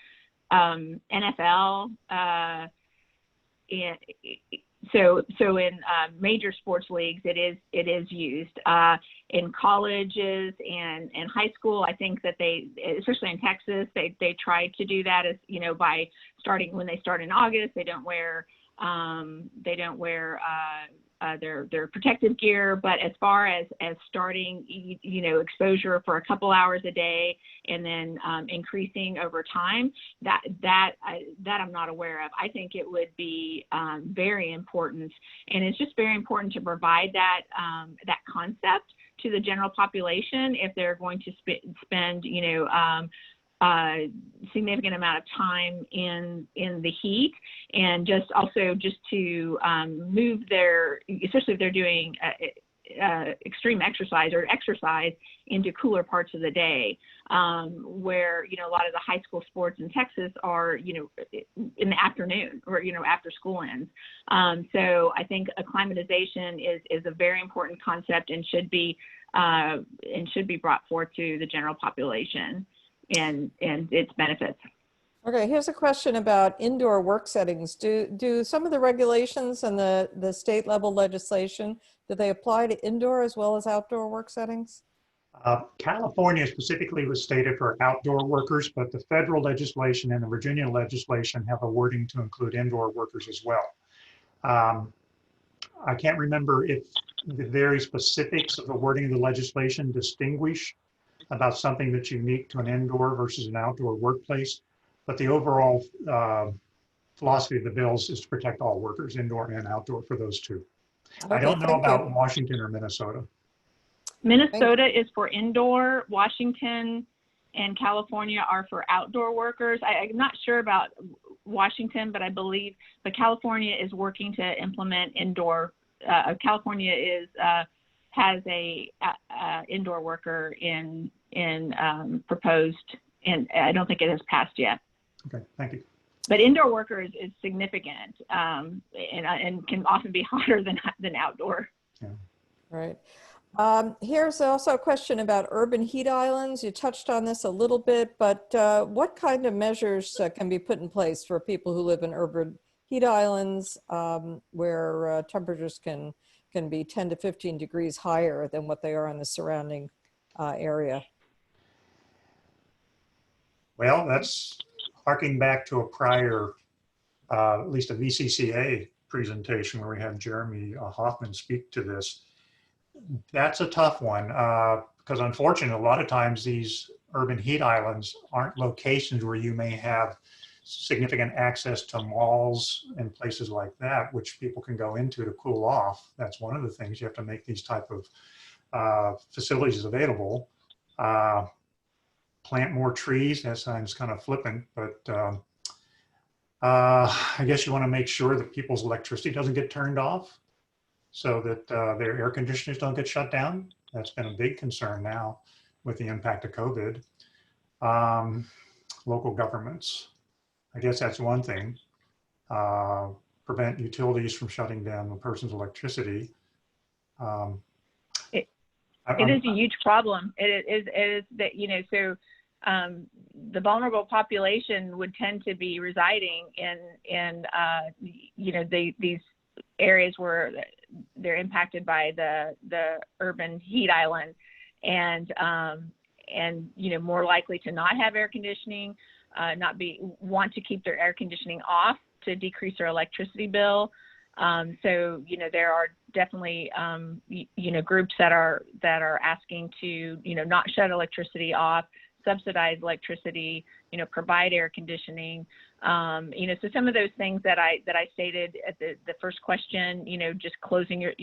NFL. So in major sports leagues, it is used in colleges and high school. I think that they, especially in Texas, they try to do that as by starting when they start in August. They don't wear their protective gear, but as far as starting exposure for a couple hours a day and then increasing over time, that I'm not aware of. I think it would be very important, and it's just very important to provide that concept to the general population if they're going to spend significant amount of time in the heat, and just to move especially if they're doing extreme exercise into cooler parts of the day, where a lot of the high school sports in Texas are in the afternoon or after school ends. So I think acclimatization is a very important concept and should be brought forth to the general population and its benefits. Okay, here's a question about indoor work settings. Do some of the regulations and the state level legislation, do they apply to indoor as well as outdoor work settings? California specifically was stated for outdoor workers, but the federal legislation and the Virginia legislation have a wording to include indoor workers as well. I can't remember if the very specifics of the wording of the legislation distinguish about something that's unique to an indoor versus an outdoor workplace, but the overall philosophy of the bills is to protect all workers, indoor and outdoor, for those two. Okay, I don't know thank about you. Washington or Minnesota. Minnesota is for indoor. Washington and California are for outdoor workers. I'm not sure about Washington, but I believe California is working to implement indoor. California has a indoor worker in proposed, and I don't think it has passed yet. Okay, thank you. But indoor worker is significant, and can often be hotter than outdoor. Yeah. Right. Here's also a question about urban heat islands. You touched on this a little bit, but what kind of measures can be put in place for people who live in urban heat islands where temperatures can be 10 to 15 degrees higher than what they are in the surrounding area? Well, that's harking back to a prior, at least a VCCA presentation where we had Jeremy Hoffman speak to this. That's a tough one because unfortunately, a lot of times these urban heat islands aren't locations where you may have significant access to malls and places like that, which people can go into to cool off. That's one of the things. You have to make these type of facilities available. Plant more trees. That sounds kind of flippant, but I guess you want to make sure that people's electricity doesn't get turned off so that their air conditioners don't get shut down. That's been a big concern now with the impact of COVID. Local governments, I guess that's one thing. Prevent utilities from shutting down the person's electricity. It is a huge problem. It is that, so the vulnerable population would tend to be residing in these areas where they're impacted by the urban heat island, and more likely to not have air conditioning, want to keep their air conditioning off to decrease their electricity bill. So there are definitely groups that are asking to not shut electricity off, subsidize electricity, provide air conditioning. So some of those things that I stated at the first question, just closing your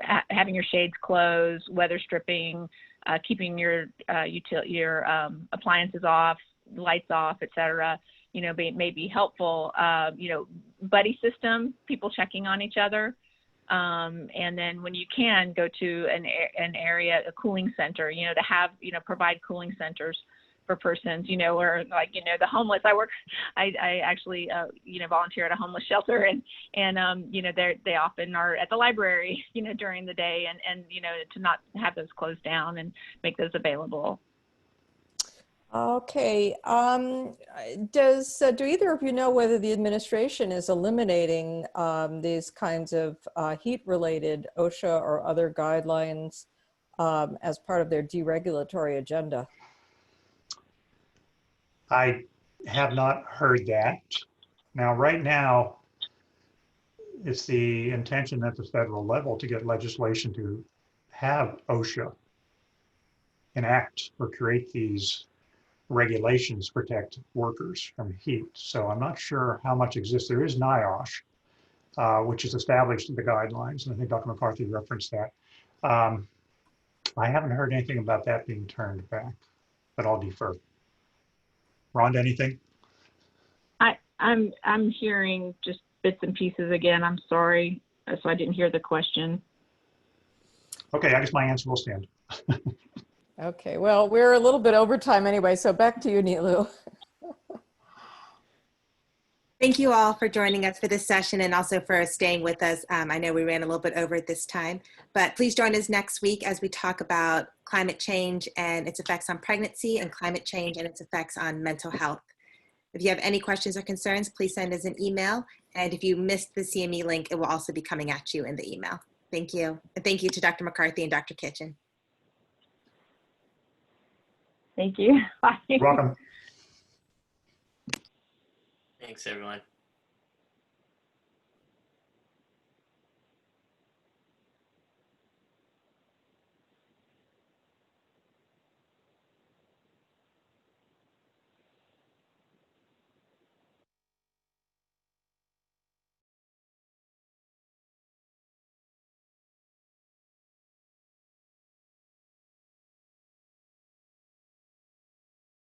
having your shades closed, weather stripping, keeping your appliances off, lights off, etc. May be helpful. Buddy system, people checking on each other. And then when you can, go to an area, a cooling center, to have, provide cooling centers for persons, or like, the homeless. I actually, volunteer at a homeless shelter, and they often are at the library, during the day, and to not have those closed down and make those available. Okay. Do either of you know whether the administration is eliminating these kinds of heat-related OSHA or other guidelines as part of their deregulatory agenda? I have not heard that. Now, right now, it's the intention at the federal level to get legislation to have OSHA enact or create these regulations to protect workers from heat. So I'm not sure how much exists. There is Niosh, which is established in the guidelines, and I think Dr. McCarthy referenced that. I haven't heard anything about that being turned back, but I'll defer. Rhonda, anything? I'm hearing just bits and pieces again. I'm sorry, so I didn't hear the question. Okay, I guess my answer will stand. Okay, well, we're a little bit over time anyway, so back to you, Nilu. Thank you all for joining us for this session and also for staying with us. I know we ran a little bit over at this time, but please join us next week as we talk about climate change and its effects on pregnancy, and climate change and its effects on mental health. If you have any questions or concerns, please send us an email. And if you missed the CME link, it will also be coming at you in the email. Thank you. And thank you to Dr. McCarthy and Dr. Kitchen. Thank you. Bye. Welcome. Thanks, everyone.